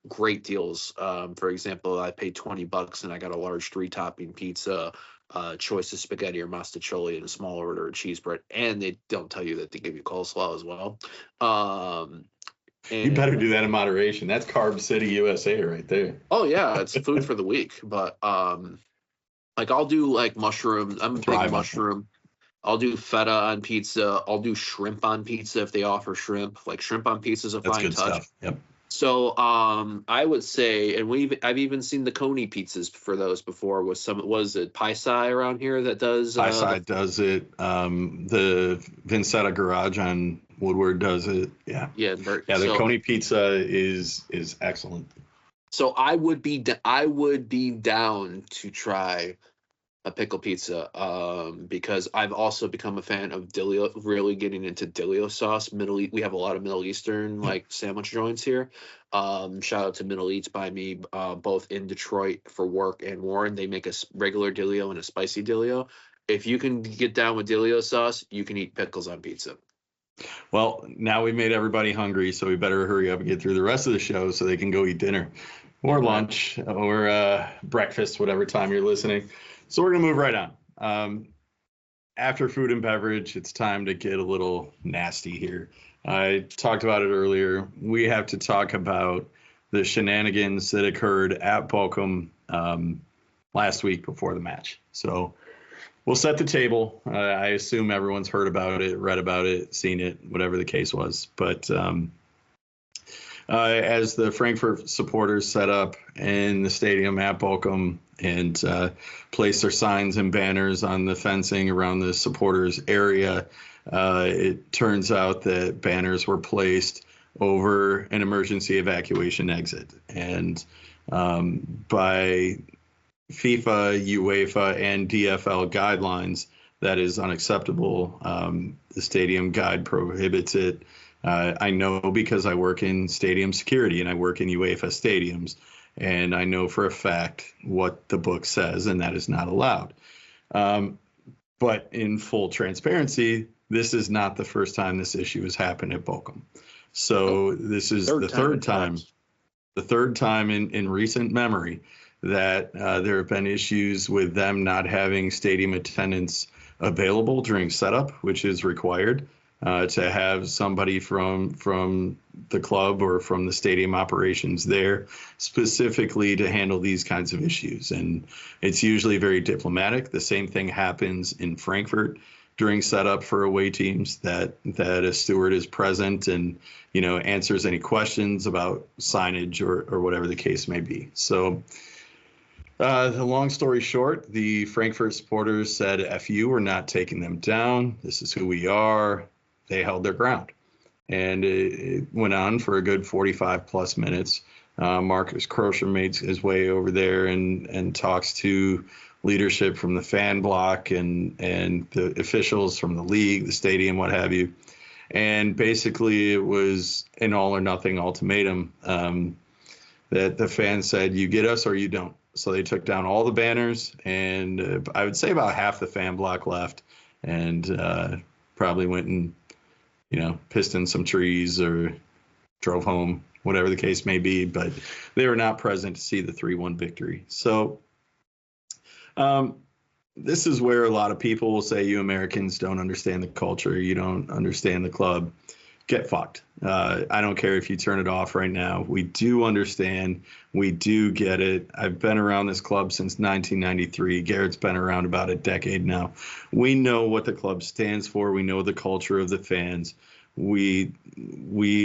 great deals. For example, I paid $20 and I got a large 3-topping pizza, choice of spaghetti or mostaccioli, and a small order of cheese bread, and they don't tell you that they give you coleslaw as well. You better do that in moderation. That's Carb City, USA right there. Oh yeah, it's food for the week. But like I'll do like mushroom. I'm a big mushroom. I'll do feta on pizza. I'll do shrimp on pizza if they offer shrimp. Like shrimp on pizza is a fine touch. Stuff. Yep. So I would say, and I've even seen the Coney pizzas for those before. Was it Pie-Sci around here that does? Pie-Sci does it. The Vincetta Garage on Woodward does it. Yeah. Yeah. The Coney pizza is excellent. So I would be down to try a pickle pizza, because I've also become a fan of Dilio, really getting into Dilio sauce. We have a lot of Middle Eastern like sandwich joints here. Shout out to Middle Eats by me, both in Detroit for work and Warren. They make a regular Dilio and a spicy Dilio. If you can get down with Dilio sauce, you can eat pickles on pizza. Well, now we've made everybody hungry, so we better hurry up and get through the rest of the show so they can go eat dinner or lunch or breakfast, whatever time you're listening. So we're going to move right on. After food and beverage, it's time to get a little nasty here. I talked about it earlier. We have to talk about the shenanigans that occurred at Bochum last week before the match. So we'll set the table. I assume everyone's heard about it, read about it, seen it, whatever the case was. But as the Frankfurt supporters set up in the stadium at Bochum and placed their signs and banners on the fencing around the supporters area, it turns out that banners were placed over an emergency evacuation exit. And by FIFA, UEFA, and DFL guidelines, That is unacceptable. The stadium guide prohibits it. I know because I work in stadium security and I work in UEFA stadiums, and I know for a fact what the book says, and that is not allowed. But in full transparency, this is not the first time this issue has happened at Bochum. So this is the third time in recent memory that there have been issues with them not having stadium attendance available during setup, which is required to have somebody from the club or from the stadium operations there specifically to handle these kinds of issues. And it's usually very diplomatic. The same thing happens in Frankfurt during setup for away teams, that a steward is present and, answers any questions about signage or whatever the case may be. So the long story short, the Frankfurt supporters said, F you, we're not taking them down. This is who we are. They held their ground. And it went on for a good 45 plus minutes. Marcus Kroscher made his way over there and talks to leadership from the fan block and the officials from the league, the stadium, what have you. And basically it was an all or nothing ultimatum that the fans said, you get us or you don't. So they took down all the banners, and I would say about half the fan block left, and probably went and, pissed in some trees or drove home, whatever the case may be. But they were not present to see the 3-1 victory. So this is where a lot of people will say, you Americans don't understand the culture. You don't understand the club. Get fucked. I don't care if you turn it off right now. We do understand. We do get it. I've been around this club since 1993. Garrett's been around about a decade now. We know what the club stands for. We know the culture of the fans. We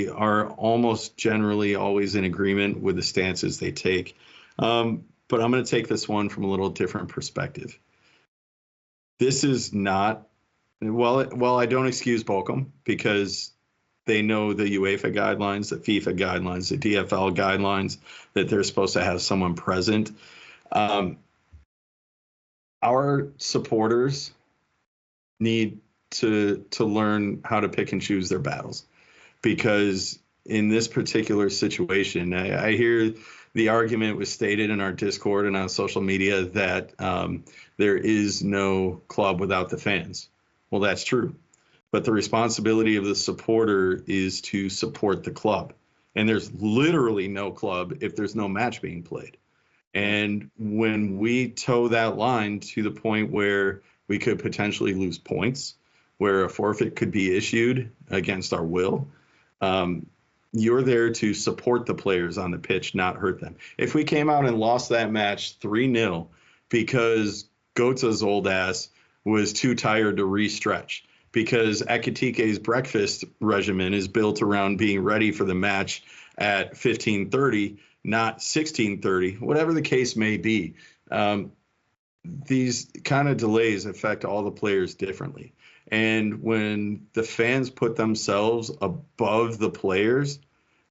are almost generally always in agreement with the stances they take. But I'm going to take this one from a little different perspective. This is not, well, I don't excuse Bochum because they know the UEFA guidelines, the FIFA guidelines, the DFL guidelines, that they're supposed to have someone present. Our supporters need to learn how to pick and choose their battles, because in this particular situation, I hear the argument was stated in our Discord and on social media that there is no club without the fans. Well, that's true. But the responsibility of the supporter is to support the club. And there's literally no club if there's no match being played. And when we toe that line to the point where we could potentially lose points, where a forfeit could be issued against our will, you're there to support the players on the pitch, not hurt them. If we came out and lost that match 3-0 because Götze's old ass was too tired to re-stretch, because Ekitike's breakfast regimen is built around being ready for the match at 15:30, not 16:30, whatever the case may be. These kind of delays affect all the players differently. And when the fans put themselves above the players,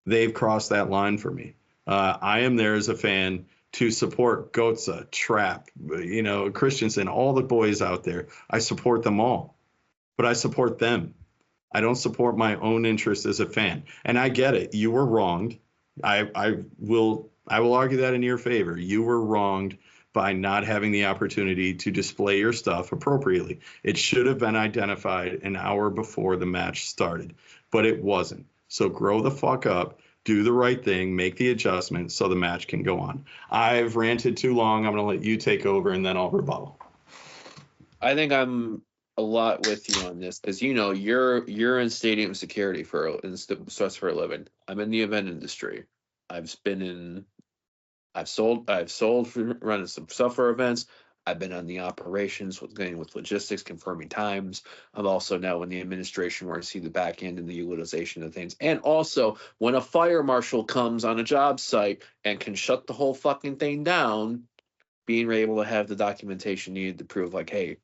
they've crossed that line for me. I am there as a fan to support Götze, Trapp, Kristensen, all the boys out there. I support them all. But I support them. I don't support my own interest as a fan. And I get it. You were wronged. I will argue that in your favor. You were wronged by not having the opportunity to display your stuff appropriately. It should have been identified an hour before the match started, but it wasn't. So grow the fuck up, do the right thing, make the adjustment so the match can go on. I've ranted too long. I'm going to let you take over and then I'll rebuttal. I think I'm a lot with you on this, because you're in stadium security for a living. I'm in the event industry. I've sold for running some stuff for events. I've been on the operations with logistics, confirming times. I'm also now in the administration where I see the back end and the utilization of things. And also when a fire marshal comes on a job site and can shut the whole fucking thing down, being able to have the documentation needed to prove like, hey,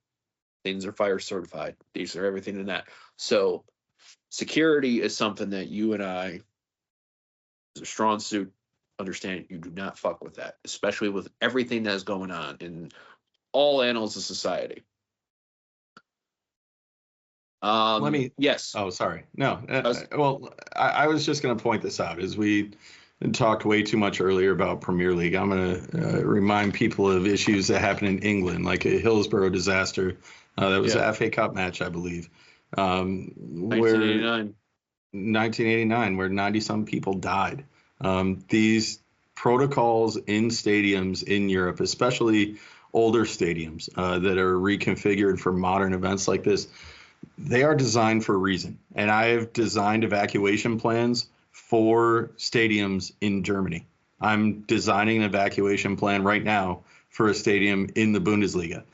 things are fire certified. These are everything in that. So security is something that you and I, as a strong suit, understand you do not fuck with that, especially with everything that is going on in all annals of society. Let me. Yes. Oh, sorry. No. was- Well, I was just going to point this out as we talked way too much earlier about Premier League. I'm going to remind people of issues that happened in England, like a Hillsborough disaster. That was Yeah. a FA Cup match, I believe, where 1989. 1989, where 90-some people died. These protocols in stadiums in Europe, especially older stadiums that are reconfigured for modern events like this, they are designed for a reason. And I have designed evacuation plans for stadiums in Germany. I'm designing an evacuation plan right now for a stadium in the Bundesliga.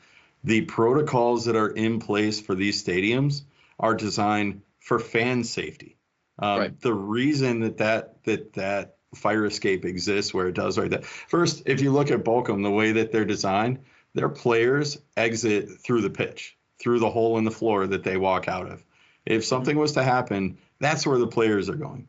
The protocols that are in place for these stadiums are designed for fan safety. Right. The reason that fire escape exists where it does right there. First, if you look at Bochum, the way that they're designed, their players exit through the pitch, through the hole in the floor that they walk out of. If something was to happen, that's where the players are going.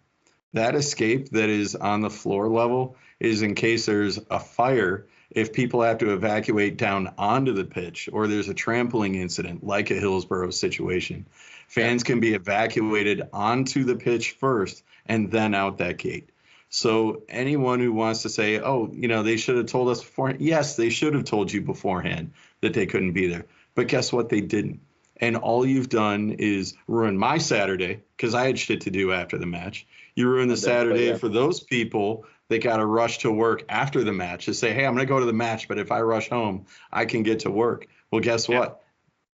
That escape that is on the floor level is in case there's a fire, if people have to evacuate down onto the pitch, or there's a trampling incident like a Hillsborough situation. Fans can be evacuated onto the pitch first and then out that gate. So anyone who wants to say, oh, they should have told us beforehand. Yes, they should have told you beforehand that they couldn't be there. But guess what? They didn't. And all you've done is ruin my Saturday because I had shit to do after the match. You ruined the Saturday for those people that got to rush to work after the match to say, hey, I'm going to go to the match, but if I rush home, I can get to work. Well, guess what?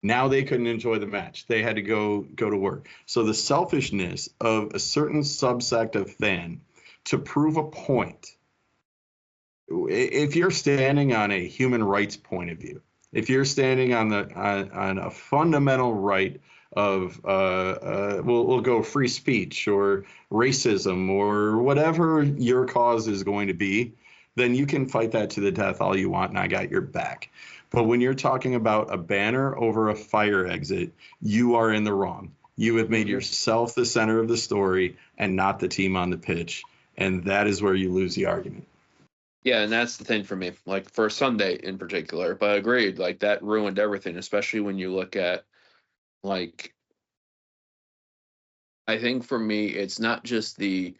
Now they couldn't enjoy the match. They had to go to work. So the selfishness of a certain subsect of fan to prove a point, if you're standing on a human rights point of view, if you're standing on a fundamental right of we'll go free speech or racism or whatever your cause is going to be, then you can fight that to the death all you want, and I got your back. But when you're talking about a banner over a fire exit, you are in the wrong. You have made yourself the center of the story and not the team on the pitch, and that is where you lose the argument. Yeah, and that's the thing for me, like for Sunday in particular. But agreed, like that ruined everything, especially when you look at, like, I think for me, it's not just the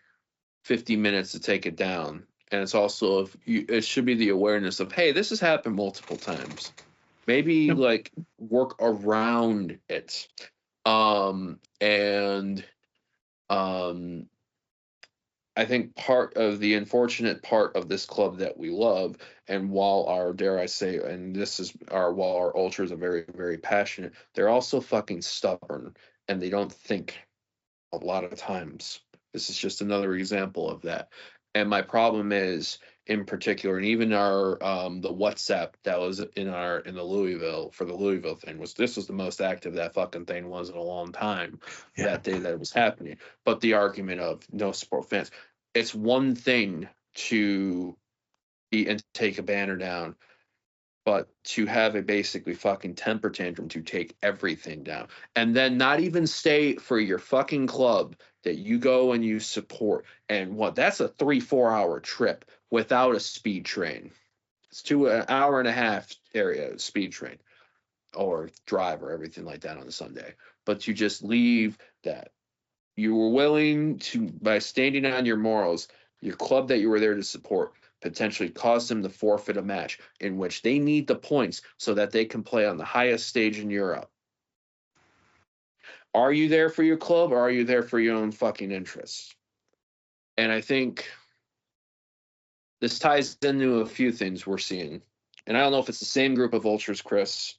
50 minutes to take it down. And it's also, it should be the awareness of, hey, this has happened multiple times. Maybe like work around it. I think part of the unfortunate part of this club that we love, and while our, dare I say, and this is while our ultras are very, very passionate, they're also fucking stubborn and they don't think a lot of times. This is just another example of that. And my problem is, in particular, and even our the WhatsApp that was in the Louisville for the Louisville thing was the most active that fucking thing was in a long time that day that it was happening. But the argument of no support fans, it's one thing to be and take a banner down, but to have a basically fucking temper tantrum to take everything down and then not even stay for your fucking club that you go and you support. And that's a 3-4 hour trip without a speed train. It's an hour and a half area speed train or drive or everything like that on a Sunday. But you just leave that. You were willing to, by standing on your morals, your club that you were there to support, potentially cause them to forfeit a match in which they need the points so that they can play on the highest stage in Europe. Are you there for your club or are you there for your own fucking interests? And I think this ties into a few things we're seeing. And I don't know if it's the same group of ultras, Chris,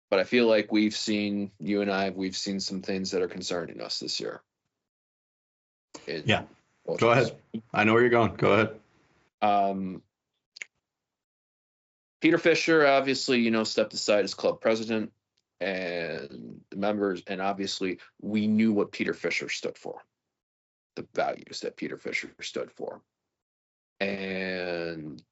but I feel like you and I, we've seen some things that are concerning us this year. Ultras. Go ahead. I know where you're going. Go ahead. Peter Fisher, obviously, stepped aside as club president and the members, and obviously we knew what Peter Fisher stood for, the values that Peter Fisher stood for, and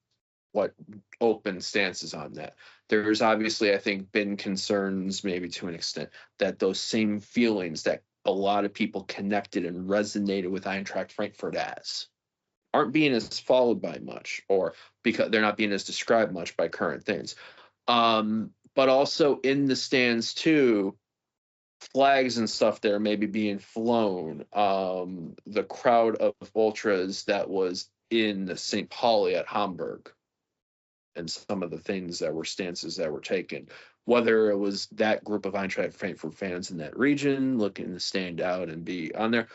what open stances on that. There's obviously, I think, been concerns, maybe to an extent, that those same feelings that a lot of people connected and resonated with Eintracht Frankfurt aren't being as followed by much, or because they're not being as described much by current things. But also in the stands too, flags and stuff there maybe being flown, the crowd of ultras that was in the St. Pauli at Hamburg, and some of the things that were stances that were taken, whether it was that group of Eintracht Frankfurt fans in that region looking to stand out and be on there.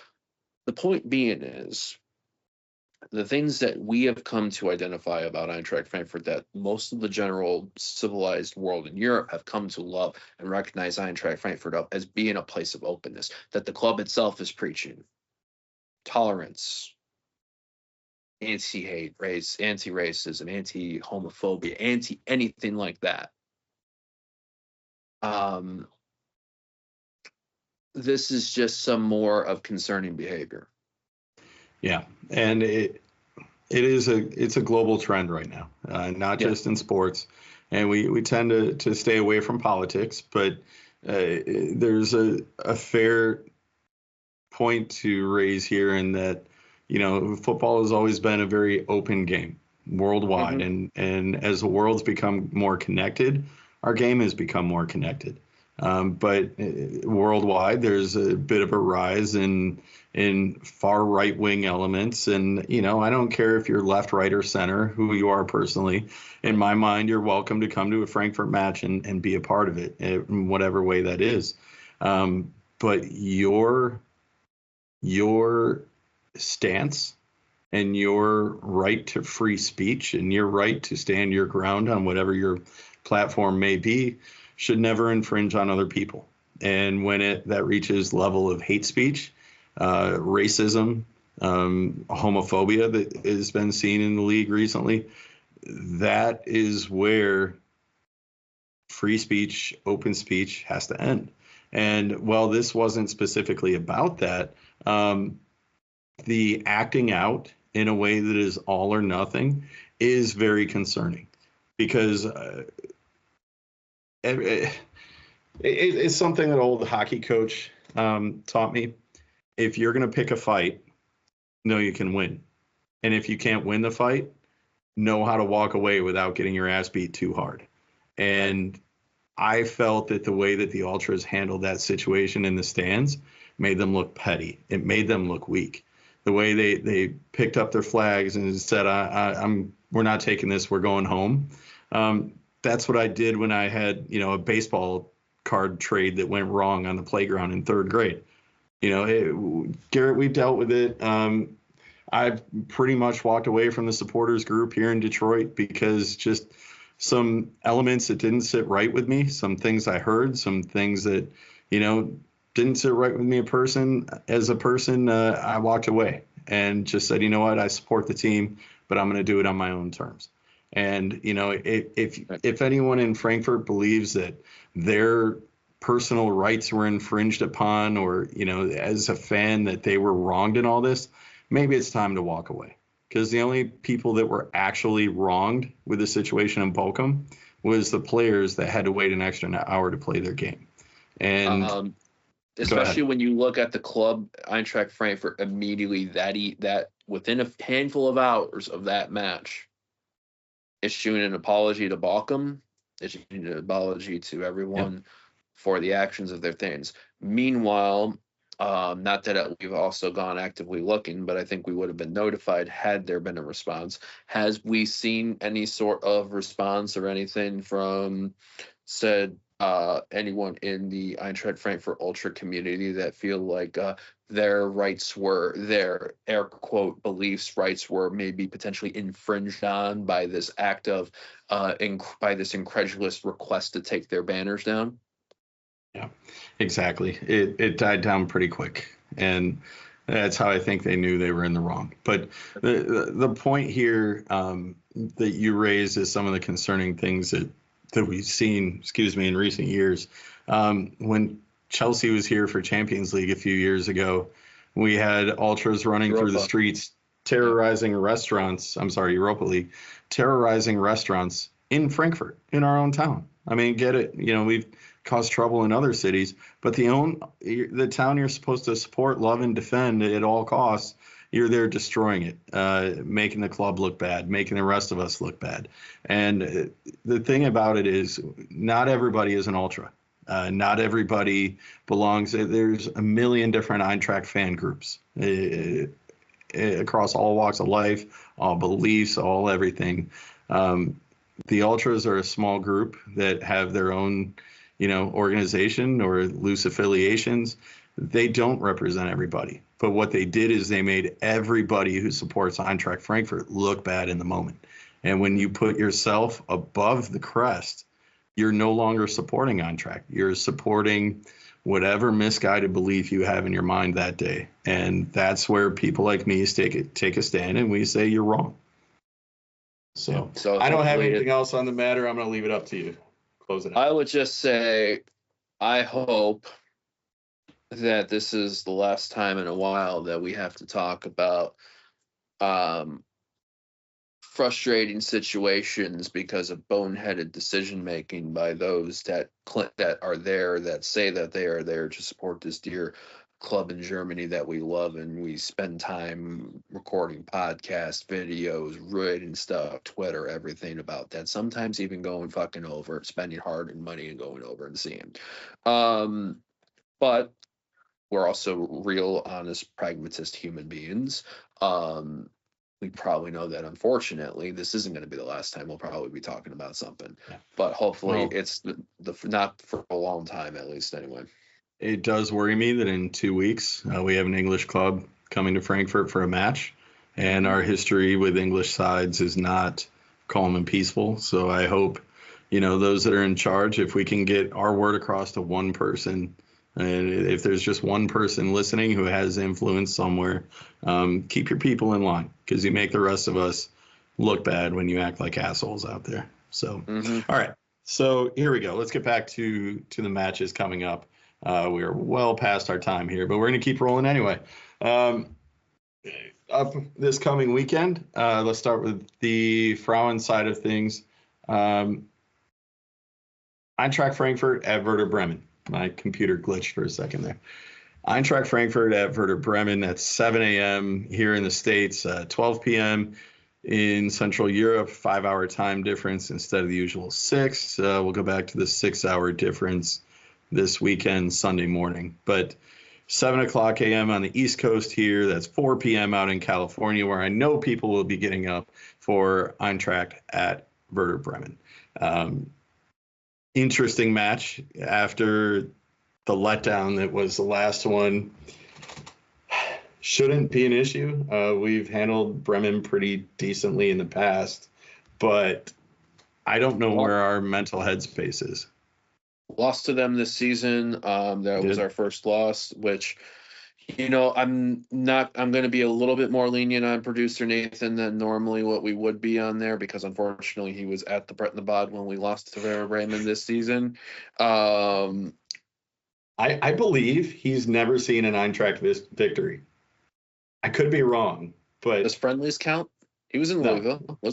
The point being is, the things that we have come to identify about Eintracht Frankfurt that most of the general civilized world in Europe have come to love and recognize Eintracht Frankfurt as being a place of openness, that the club itself is preaching tolerance, anti-hate, anti-racism, anti-homophobia, anti-anything like that. This is just some more of concerning behavior. Yeah, and it's a global trend right now, not just in sports, and we tend to stay away from politics, but there's a fair point to raise here in that, football has always been a very open game worldwide, and as the world's become more connected, our game has become more connected. But worldwide, there's a bit of a rise in far right wing elements. And, I don't care if you're left, right, or center, who you are personally. In my mind, you're welcome to come to a Frankfurt match and be a part of it in whatever way that is. But your stance and your right to free speech and your right to stand your ground on whatever your platform may be should never infringe on other people. And when that reaches level of hate speech, racism, homophobia that has been seen in the league recently, that is where free speech, open speech has to end. And while this wasn't specifically about that, the acting out in a way that is all or nothing is very concerning, because it's something that old hockey coach taught me. If you're going to pick a fight, know you can win. And if you can't win the fight, know how to walk away without getting your ass beat too hard. And I felt that the way that the Ultras handled that situation in the stands made them look petty. It made them look weak. The way they picked up their flags and said, we're not taking this, we're going home. That's what I did when I had, a baseball card trade that went wrong on the playground in third grade. Garret, we've dealt with it. I've pretty much walked away from the supporters group here in Detroit because just some elements that didn't sit right with me, some things I heard, some things that, didn't sit right with me as a person, I walked away and just said, you know what, I support the team, but I'm going to do it on my own terms. And, if anyone in Frankfurt believes that their personal rights were infringed upon, or, as a fan that they were wronged in all this, maybe it's time to walk away. Because the only people that were actually wronged with the situation in Bochum was the players that had to wait an extra hour to play their game. And especially when you look at the club, Eintracht Frankfurt, immediately that within a handful of hours of that match, issuing an apology to Bochum, issuing an apology to everyone for the actions of their things. Meanwhile, not that we've also gone actively looking, but I think we would have been notified had there been a response. Has we seen any sort of response or anything from said anyone in the Eintracht Frankfurt Ultra community that feel like their air quote beliefs rights were maybe potentially infringed on by this act of by this incredulous request to take their banners down? Yeah, exactly. It died down pretty quick, and that's how I think they knew they were in the wrong. But the point here that you raised is some of the concerning things that we've seen, in recent years. When Chelsea was here for Champions League a few years ago, we had ultras running through the streets, terrorizing restaurants. Europa League, terrorizing restaurants in Frankfurt, in our own town. I mean, get it. We've caused trouble in other cities, but the town you're supposed to support, love, and defend at all costs, you're there destroying it, making the club look bad, making the rest of us look bad. And the thing about it is, not everybody is an ultra. Not everybody belongs. There's a million different Eintracht fan groups across all walks of life, all beliefs, all everything. The Ultras are a small group that have their own, organization or loose affiliations. They don't represent everybody. But what they did is they made everybody who supports Eintracht Frankfurt look bad in the moment. And when you put yourself above the crest, you're no longer supporting Eintracht. You're supporting whatever misguided belief you have in your mind that day. And that's where people like me take a stand and we say you're wrong. So I don't have anything else on the matter. I'm going to leave it up to you. Close it out. I would just say, I hope that this is the last time in a while that we have to talk about frustrating situations because of boneheaded decision making by those that are there, that say that they are there to support this dear club in Germany that we love, and we spend time recording podcasts, videos, writing stuff, Twitter, everything about that. Sometimes even going fucking over, spending hard and money and going over and seeing. But we're also real, honest, pragmatist human beings. We probably know that, unfortunately, this isn't going to be the last time we'll probably be talking about something. Yeah. But hopefully it's not for a long time, at least, anyway. It does worry me that in 2 weeks we have an English club coming to Frankfurt for a match, and our history with English sides is not calm and peaceful. So I hope, those that are in charge, if we can get our word across to one person, and if there's just one person listening who has influence somewhere, keep your people in line, because you make the rest of us look bad when you act like assholes out there. So, All right. So here we go. Let's get back to the matches coming up. We are well past our time here, but we're going to keep rolling anyway. Up this coming weekend, let's start with the Frauen side of things. Eintracht Frankfurt at Werder Bremen. My computer glitched for a second there. Eintracht Frankfurt at Werder Bremen at 7 a.m. here in the States, 12 p.m. in Central Europe, 5-hour time difference instead of the usual 6. We'll go back to the 6-hour difference this weekend, Sunday morning. But 7 o'clock a.m. on the East Coast here, that's 4 p.m. out in California, where I know people will be getting up for Eintracht at Werder Bremen. Interesting match after the letdown that was the last one. Shouldn't be an issue. We've handled Bremen pretty decently in the past, but I don't know where our mental headspace is. Lost to them this season. That was our first loss, which, I'm going to be a little bit more lenient on producer Nathan than normally what we would be on there, because unfortunately he was at the Brett and the Bod when we lost to Werder Bremen this season. I believe he's never seen an Eintracht victory. I could be wrong, but does friendlies count? He was in Louisville. I'm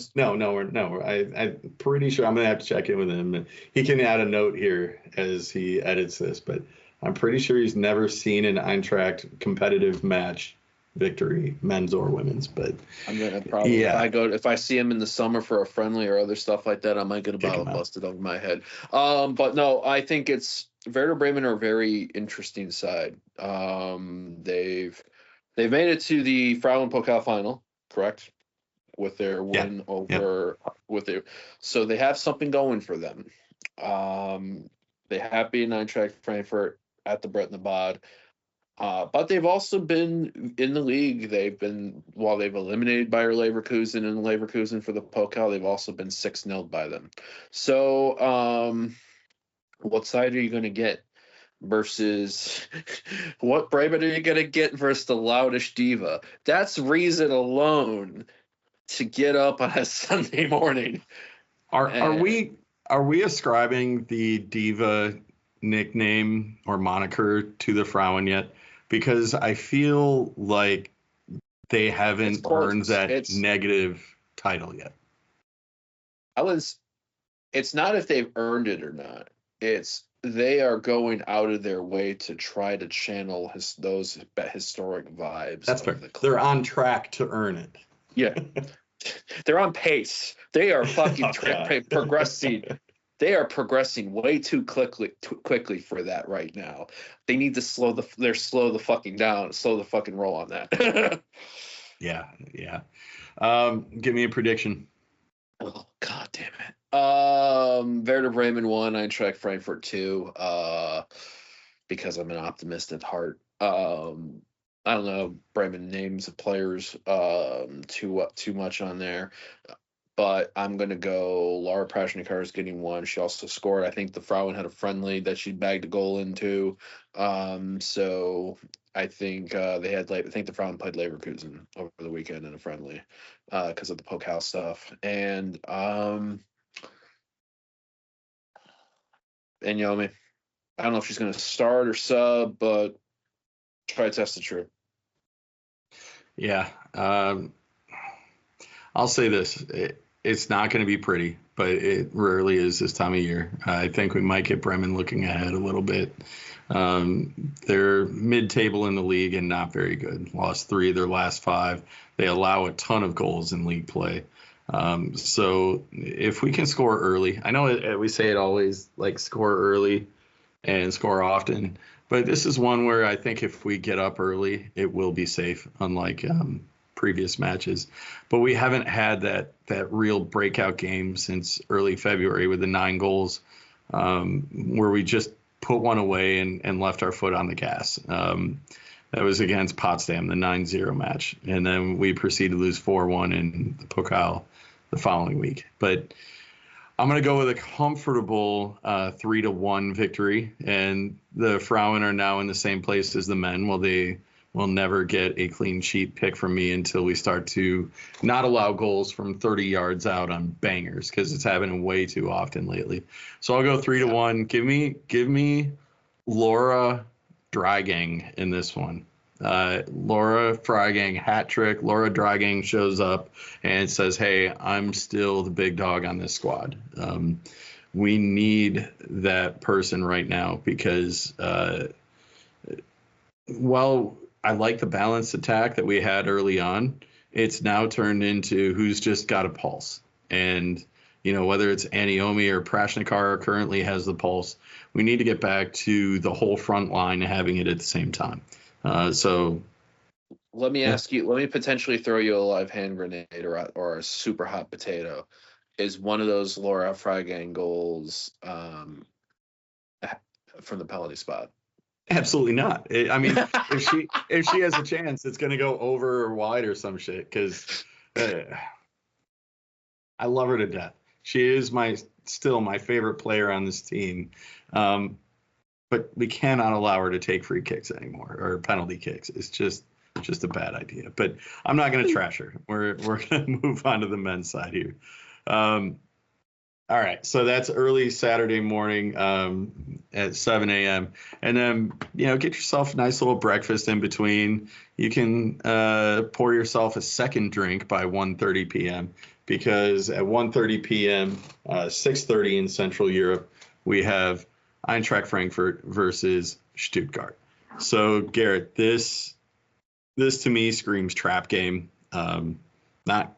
pretty sure. I'm going to have to check in with him. He can add a note here as he edits this, but I'm pretty sure he's never seen an Eintracht competitive match victory, men's or women's. But I'm gonna probably if I see him in the summer for a friendly or other stuff like that, I might get a bottle busted over my head. But no, I think it's Werder Bremen are a very interesting side. They've made it to the Frauen Pokal final, correct? With their win over so they have something going for them. They have beaten Eintracht Frankfurt at the Brett and the Bod, but they've also been in the league. While they've eliminated Bayer Leverkusen and Leverkusen for the Pokal, they've also been 6-0 by them. So, what side are you going to get versus what Bremen are you going to get versus the loudest diva? That's reason alone to get up on a Sunday morning. Are we ascribing the diva nickname or moniker to the Frauen yet? Because I feel like they haven't earned that negative title yet. It's not if they've earned it or not. It's they are going out of their way to try to channel those historic vibes. That's fair. They're on track to earn it. Yeah. They're on pace. They are fucking progressing They are progressing way too quickly for that right now. They need to slow the fucking down, slow the fucking roll on that. Yeah. Give me a prediction. Oh, God damn it. Werder Bremen 1, Eintracht Frankfurt 2, because I'm an optimist at heart. I don't know Bremen names of players too much on there, but I'm going to go Laura Prashnikar is getting 1. She also scored. I think the Frauen had a friendly that she bagged a goal into. So I think I think the Frauen played Leverkusen over the weekend in a friendly because of the Pokal stuff. And Yomi, I don't know if she's going to start or sub, but try to test the truth. Yeah. I'll say this. It's not going to be pretty, but it rarely is this time of year. I think we might get Bremen looking ahead a little bit. They're mid-table in the league and not very good. Lost 3 of their last 5. They allow a ton of goals in league play. So if we can score early, I know we say it always, like score early and score often, but this is one where I think if we get up early, it will be safe, unlike previous matches. But we haven't had that real breakout game since early February with the 9 goals, where we just put one away and left our foot on the gas. That was against Potsdam, the 9-0 match. And then we proceeded to lose 4-1 in the Pokal the following week. But I'm going to go with a comfortable 3-1 victory. And the Frauen are now in the same place as the men. Well, they will never get a clean sheet pick from me until we start to not allow goals from 30 yards out on bangers, because it's happening way too often lately. So I'll go 3-1. Give me Laura Drygang in this one. Laura Drygang hat trick. Laura Drygang shows up and says, "Hey, I'm still the big dog on this squad." We need that person right now because, well, I like the balanced attack that we had early on. It's now turned into who's just got a pulse. And, whether it's Aniomi or Prashnikar currently has the pulse, we need to get back to the whole front line having it at the same time. So let me ask you, let me potentially throw you a live hand grenade or a super hot potato. Is one of those Laura Freigang goals from the penalty spot? Absolutely not. I mean, if she has a chance, it's going to go over or wide or some shit, because I love her to death. She is still my favorite player on this team. But we cannot allow her to take free kicks anymore, or penalty kicks. It's just a bad idea. But I'm not going to trash her. We're going to move on to the men's side here. All right, so that's early Saturday morning at 7 a.m. And then, get yourself a nice little breakfast in between. You can pour yourself a second drink by 1:30 p.m. because at 1:30 p.m., 6:30 in Central Europe, we have Eintracht Frankfurt versus Stuttgart. So, Garrett, this to me screams trap game. Not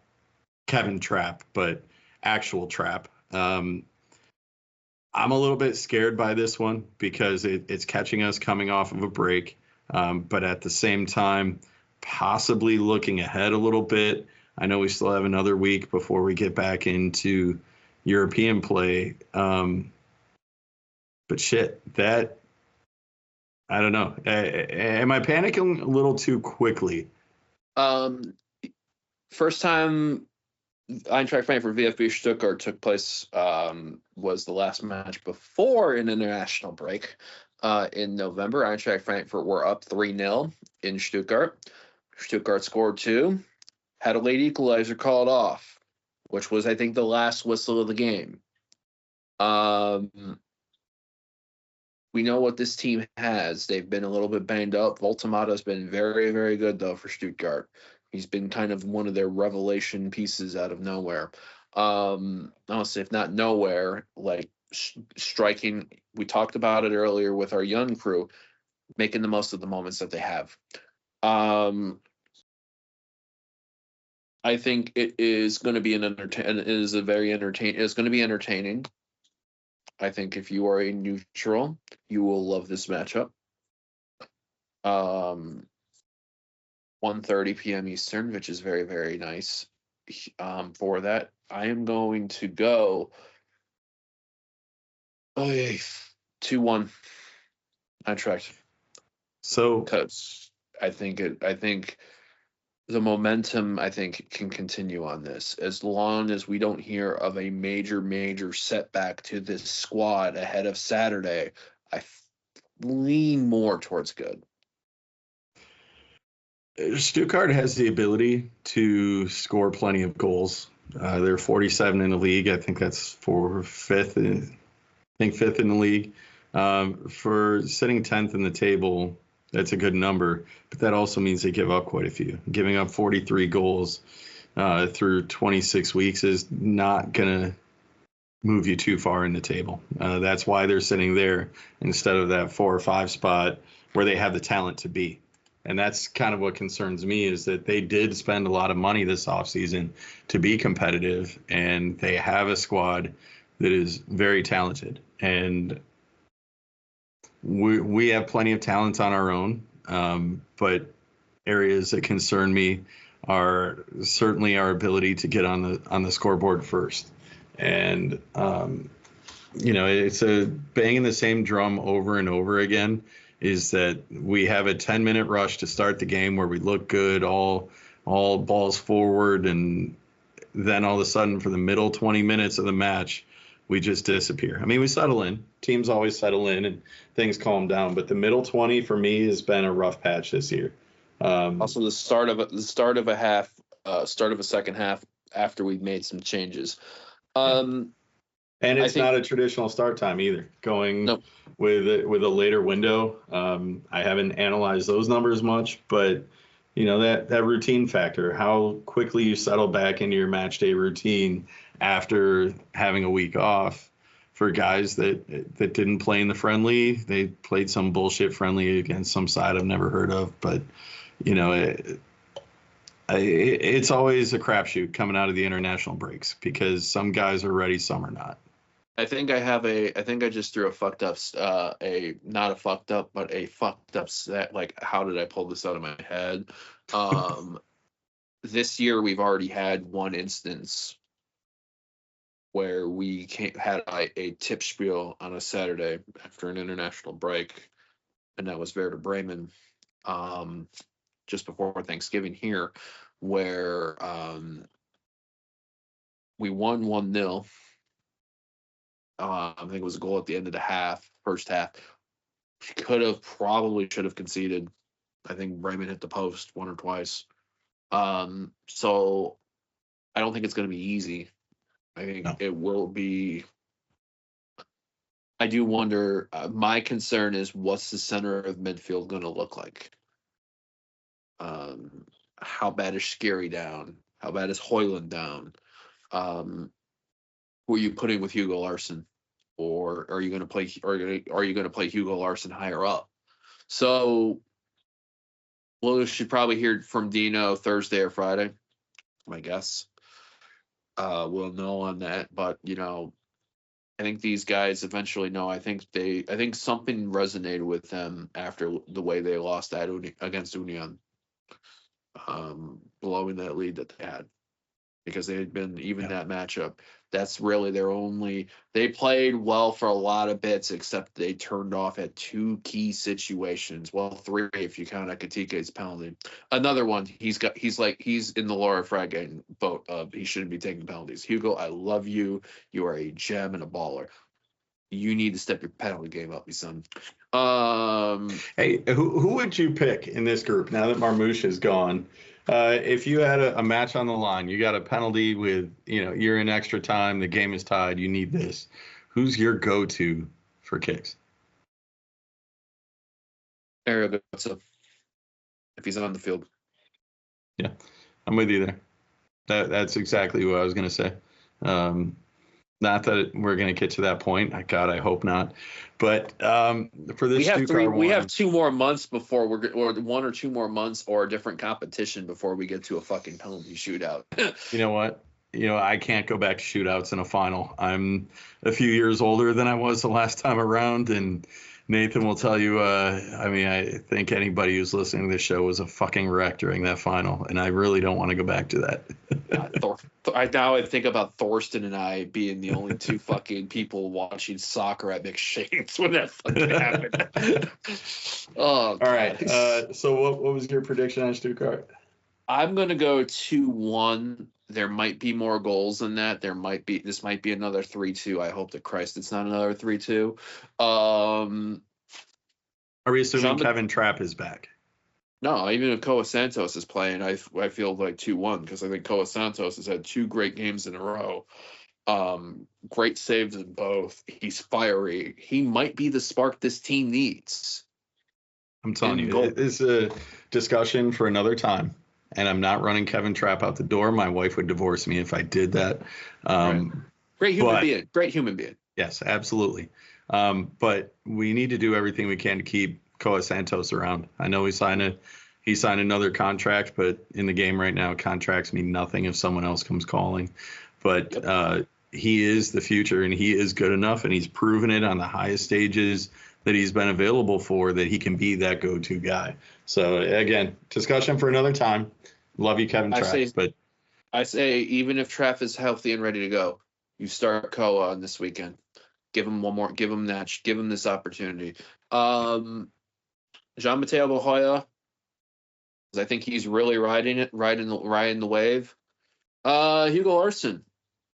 Kevin Trapp, but actual trap. I'm a little bit scared by this one because it's catching us coming off of a break, but at the same time, possibly looking ahead a little bit. I know we still have another week before we get back into European play. But shit, I don't know. Am I panicking a little too quickly? First time Eintracht Frankfurt VfB Stuttgart took place was the last match before an international break in November. Eintracht Frankfurt were up 3-0 in Stuttgart. Stuttgart scored 2, had a late equalizer called off, which was, I think, the last whistle of the game. We know what this team has. They've been a little bit banged up. Voltamado's been very, very good, though, for Stuttgart. He's been kind of one of their revelation pieces out of nowhere. Honestly, if not nowhere, like striking. We talked about it earlier with our young crew, making the most of the moments that they have. I think it is going to be It is a very entertaining. It's going to be entertaining. I think if you are a neutral, you will love this matchup. 1:30 p.m. Eastern, which is very, very nice. For that, I am going to go 2-1 Eintracht. So Because I think the momentum can continue on this as long as we don't hear of a major setback to this squad ahead of Saturday. I lean more towards good. Stuttgart has the ability to score plenty of goals. They're 47 in the league. I think that's fifth in the league. For sitting 10th in the table, that's a good number, but that also means they give up quite a few. Giving up 43 goals through 26 weeks is not going to move you too far in the table. That's why they're sitting there instead of that 4 or 5 spot where they have the talent to be. And that's kind of what concerns me, is that they did spend a lot of money this offseason to be competitive, and they have a squad that is very talented. And we have plenty of talent on our own, but areas that concern me are certainly our ability to get on the scoreboard first. And it's a banging the same drum over and over again, is that we have a 10-minute rush to start the game where we look good, all balls forward, and then all of a sudden for the middle 20 minutes of the match, we just disappear. I mean, we settle in. Teams always settle in and things calm down, but the middle 20 for me has been a rough patch this year. Also, the start of a second half after we've made some changes. And it's not a traditional start time either. Going with a later window. I haven't analyzed those numbers much, but that routine factor, how quickly you settle back into your match day routine after having a week off. For guys that didn't play in the friendly, they played some bullshit friendly against some side I've never heard of. But it's always a crapshoot coming out of the international breaks, because some guys are ready, some are not. I think I just threw a fucked up set. Like, how did I pull this out of my head? This year we've already had one instance where we had a tip spiel on a Saturday after an international break, and that was Werder Bremen, just before Thanksgiving here, where we won 1-0. I think it was a goal at the end of the first half. Should have conceded. I think Bremen hit the post one or twice. So I don't think it's going to be easy. I think it will be. I do wonder. My concern is, what's the center of midfield going to look like? How bad is Scary down? How bad is Højlund down? Who are you putting with Hugo Larsson, or are you going to play? Are you going to play Hugo Larsson higher up? So, we should probably hear from Dino Thursday or Friday, my guess. We'll know on that, but I think these guys eventually know. I think something resonated with them after the way they lost against Union, blowing that lead that they had, because they had been that matchup. That's really they played well for a lot of bits, except they turned off at 2 key situations. Well, 3 if you count Ekitike's penalty. Another one, he's in the Laura Fragan boat of he shouldn't be taking penalties. Hugo, I love you. You are a gem and a baller. You need to step your penalty game up, my son. Hey, who would you pick in this group now that Marmouche is gone? If you had a match on the line, you got a penalty with, you're in extra time, the game is tied, you need this. Who's your go-to for kicks? Ariel Götze, if he's on the field. Yeah, I'm with you there. That's exactly what I was going to say. Not that we're going to get to that point. God, I hope not. But for this, we have 2 more months before or 1 or 2 more months or a different competition before we get to a fucking penalty shootout. You know what? I can't go back to shootouts in a final. I'm a few years older than I was the last time around, and Nathan will tell you, I think anybody who's listening to this show was a fucking wreck during that final, and I really don't want to go back to that. I think about Thorsten and I being the only two fucking people watching soccer at McShane's when that fucking happened. Oh, God. All right. So what was your prediction on Stuttgart? I'm going to go 2-1. There might be more goals than that. This might be another 3-2. I hope to Christ it's not another 3-2. Are we assuming Kevin Trapp is back? No, even if Koa Santos is playing, I feel like 2-1 because I think Koa Santos has had 2 great games in a row. Great saves in both. He's fiery. He might be the spark this team needs. I'm telling you, it is a discussion for another time. And I'm not running Kevin Trapp out the door. My wife would divorce me if I did that. Great human being. Great human being. Yes, absolutely. But we need to do everything we can to keep Koa Santos around. I know he signed another contract, but in the game right now, contracts mean nothing if someone else comes calling. But he is the future, and he is good enough, and he's proven it on the highest stages that he's been available for, that he can be that go-to guy. So again, discussion for another time. Love you, Kevin Trapp. But I say even if Trapp is healthy and ready to go, you start Koa on this weekend. Give him one more. Give him this opportunity. Jean Mateo Bohoya, I think he's really riding the wave. Hugo Larsson.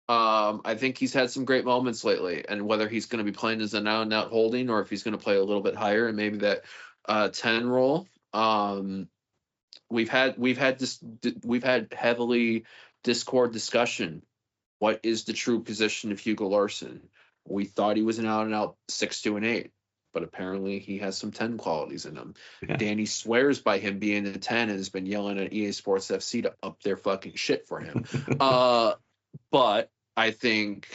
I think he's had some great moments lately, and whether he's going to be playing as a now and out holding, or if he's going to play a little bit higher and maybe that 10 role. We've had heavily Discord discussion. What is the true position of Hugo Larsson? We thought he was an out and out 6'2" and 8, but apparently he has some 10 qualities in him. Yeah. Danny swears by him being a 10 and has been yelling at EA Sports FC to up their fucking shit for him. But I think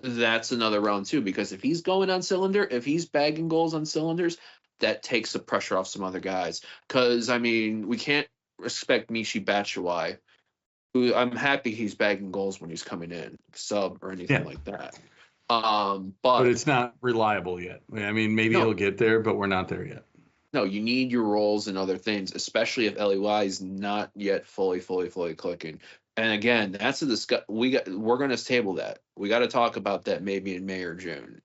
that's another round too, because if he's going on cylinder, if he's bagging goals on cylinders, that takes the pressure off some other guys. Because, I mean, we can't respect Mishi Batshuayi, who I'm happy he's bagging goals when he's coming in, sub or anything like that. But it's not reliable yet. I mean, maybe he'll get there, but we're not there yet. No, you need your roles and other things, especially if LEY is not yet fully clicking. And again, that's a discuss. We're going to table that. We got to talk about that maybe in May or June,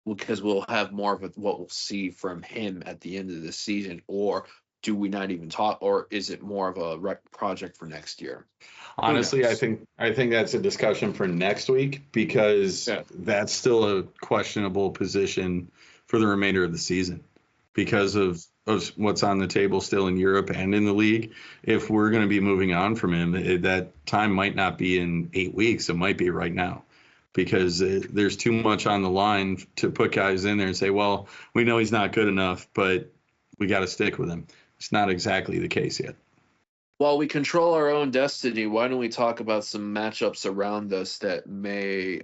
because we'll have more of what we'll see from him at the end of the season, or do we not even talk, or is it more of a project for next year? Honestly, I think that's a discussion for next week, because that's still a questionable position for the remainder of the season because of what's on the table still in Europe and in the league. If we're going to be moving on from him, that time might not be in 8 weeks. It might be right now, because there's too much on the line to put guys in there and say, well, we know he's not good enough, but we got to stick with him. It's not exactly the case yet. While we control our own destiny, why don't we talk about some matchups around us that may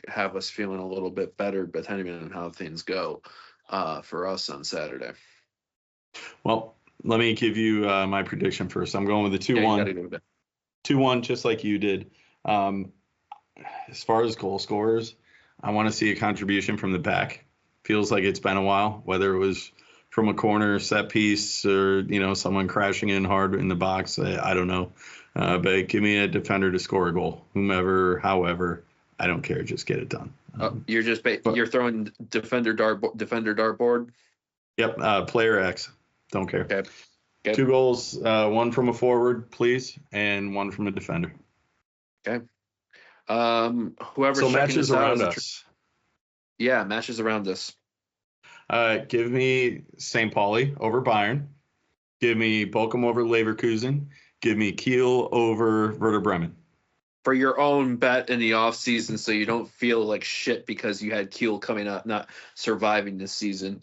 have us feeling a little bit better, depending on how things go for us on Saturday. Well, let me give you my prediction first. I'm going with the 2-1. 2-1, just like you did. As far as goal scorers, I want to see a contribution from the back. Feels like it's been a while, whether it was from a corner set piece or, someone crashing in hard in the box. I don't know. But give me a defender to score a goal, whomever, however. I don't care. Just get it done. You're throwing defender dartboard? Yep. Player X. Don't care. Okay. 2 goals, 1 from a forward, please, and 1 from a defender. Okay. Whoever's so matches around us. Matches around us. Give me St. Pauli over Bayern. Give me Bochum over Leverkusen. Give me Kiel over Werder Bremen. For your own bet in the off season, so you don't feel like shit because you had Kiel coming up not surviving this season.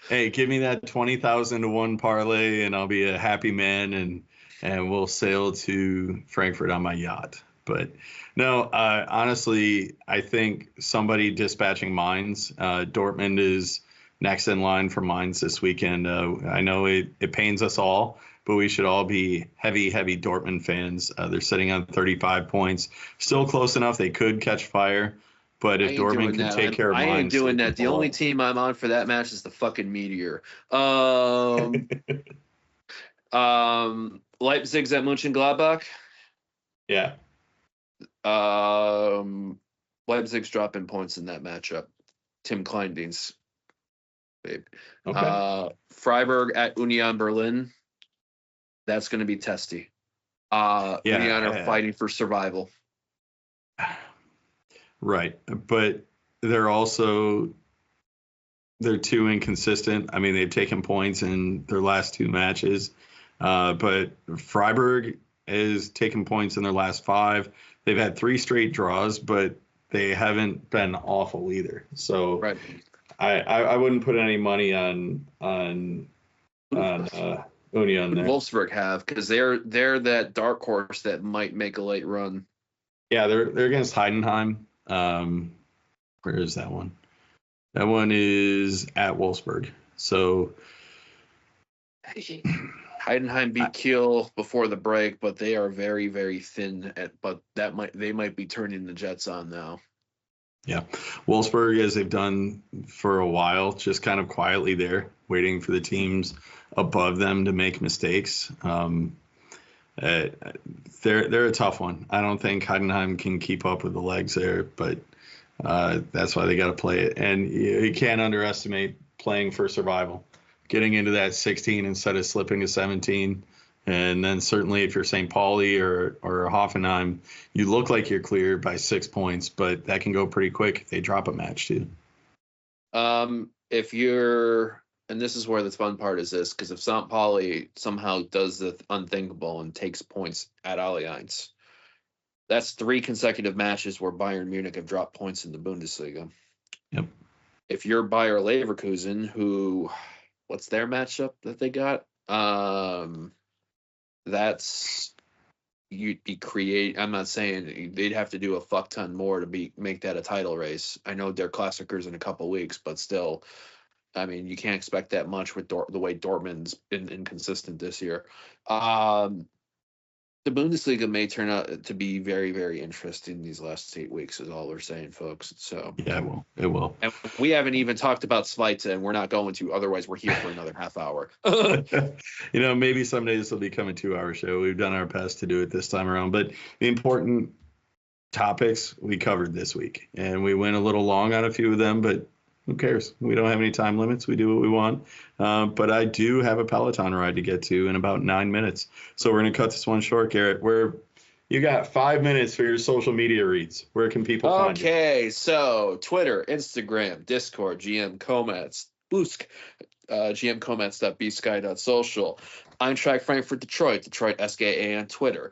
Hey, give me that 20,000 to 1 parlay, and I'll be a happy man, and we'll sail to Frankfurt on my yacht. But no, honestly, I think somebody dispatching Mainz. Dortmund is next in line for Mainz this weekend. I know it pains us all, but we should all be heavy Dortmund fans. They're sitting on 35 points, still close enough. They could catch fire, but if Dortmund can take care of I ain't Mainz, doing they that. can The pull only up. team I'm on for that match is the fucking Meteor. Leipzig's at Mönchengladbach. Yeah. Leipzig's dropping points in that matchup. Tim Kleindienst, babe. Okay. Freiburg at Union Berlin. That's going to be testy. Union are fighting for survival. Right. But they're too inconsistent. I mean, they've taken points in their last 2 matches. But Freiburg is taking points in their last 5. They've had 3 straight draws, but they haven't been awful either. So right. I wouldn't put any money on Union there. Wolfsburg have, because they're that dark horse that might make a late run. Yeah, they're against Heidenheim. Where is that one? That one is at Wolfsburg. So Heidenheim beat Kiel before the break, but they are very, very thin. But they might be turning the Jets on now. Yeah, Wolfsburg, as they've done for a while, just kind of quietly there, waiting for the teams above them to make mistakes. They're a tough one. I don't think Heidenheim can keep up with the legs there, but that's why they got to play it. And you can't underestimate playing for survival, getting into that 16 instead of slipping to 17. And then certainly if you're St. Pauli or Hoffenheim, you look like you're clear by 6 points, but that can go pretty quick if they drop a match too. If you're, and this is where the fun part is this, because if St. Pauli somehow does the unthinkable and takes points at Allianz, that's 3 consecutive matches where Bayern Munich have dropped points in the Bundesliga. Yep. If you're Bayer Leverkusen, who, what's their matchup that they got? That's, you'd be I'm not saying they'd have to do a fuck ton more to make that a title race. I know they're Klassikers in a couple weeks, but still, I mean, you can't expect that much with the way Dortmund's been inconsistent this year. The Bundesliga may turn out to be very, very interesting these last 8 weeks, is all we're saying, folks. So yeah, it will. And we haven't even talked about Svita, and we're not going to. Otherwise, we're here for another half hour. Maybe someday this will become a 2-hour show. We've done our best to do it this time around, but the important topics we covered this week, and we went a little long on a few of them, but who cares? We don't have any time limits. We do what we want. But I do have a Peloton ride to get to in about 9 minutes. So we're going to cut this one short, Garrett. You got 5 minutes for your social media reads. Where can people find you? Okay, so Twitter, Instagram, Discord, GM Comats, Boosk, gmcomats.bsky.social. Eintracht Frankfurt, Detroit SGE on Twitter.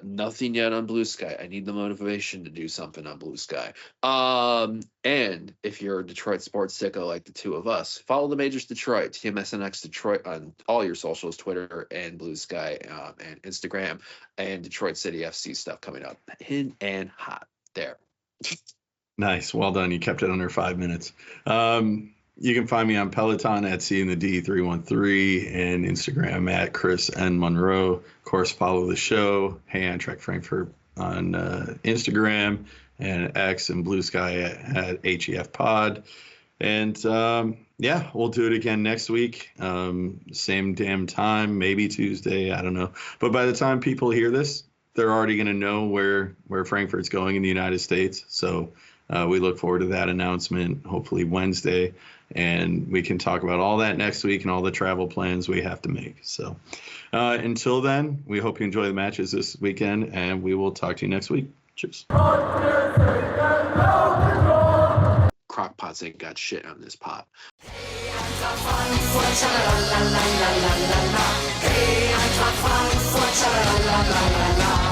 Nothing yet on Blue Sky. I need the motivation to do something on Blue Sky. And if you're a Detroit sports sicko like the two of us, follow the Majors Detroit, TMSNX Detroit on all your socials, Twitter and Blue Sky and Instagram, and Detroit City FC stuff coming up. In and hot there. Nice. Well done. You kept it under 5 minutes. You can find me on Peloton at CND313 and Instagram at Chris N. Monroe. Of course, follow the show. Hey, Eintracht Frankfurt on Instagram and X and Blue Sky at HEF Pod. And we'll do it again next week. Same damn time, maybe Tuesday. I don't know. But by the time people hear this, they're already going to know where Frankfurt's going in the United States. So we look forward to that announcement, hopefully Wednesday. And we can talk about all that next week and all the travel plans we have to make. So until then, we hope you enjoy the matches this weekend, and we will talk to you next week. Cheers. Crockpots ain't got shit on this pot. Hey, Eintracht Frankfurt, la la la la la la la. Hey, Eintracht Frankfurt, la la la la la la.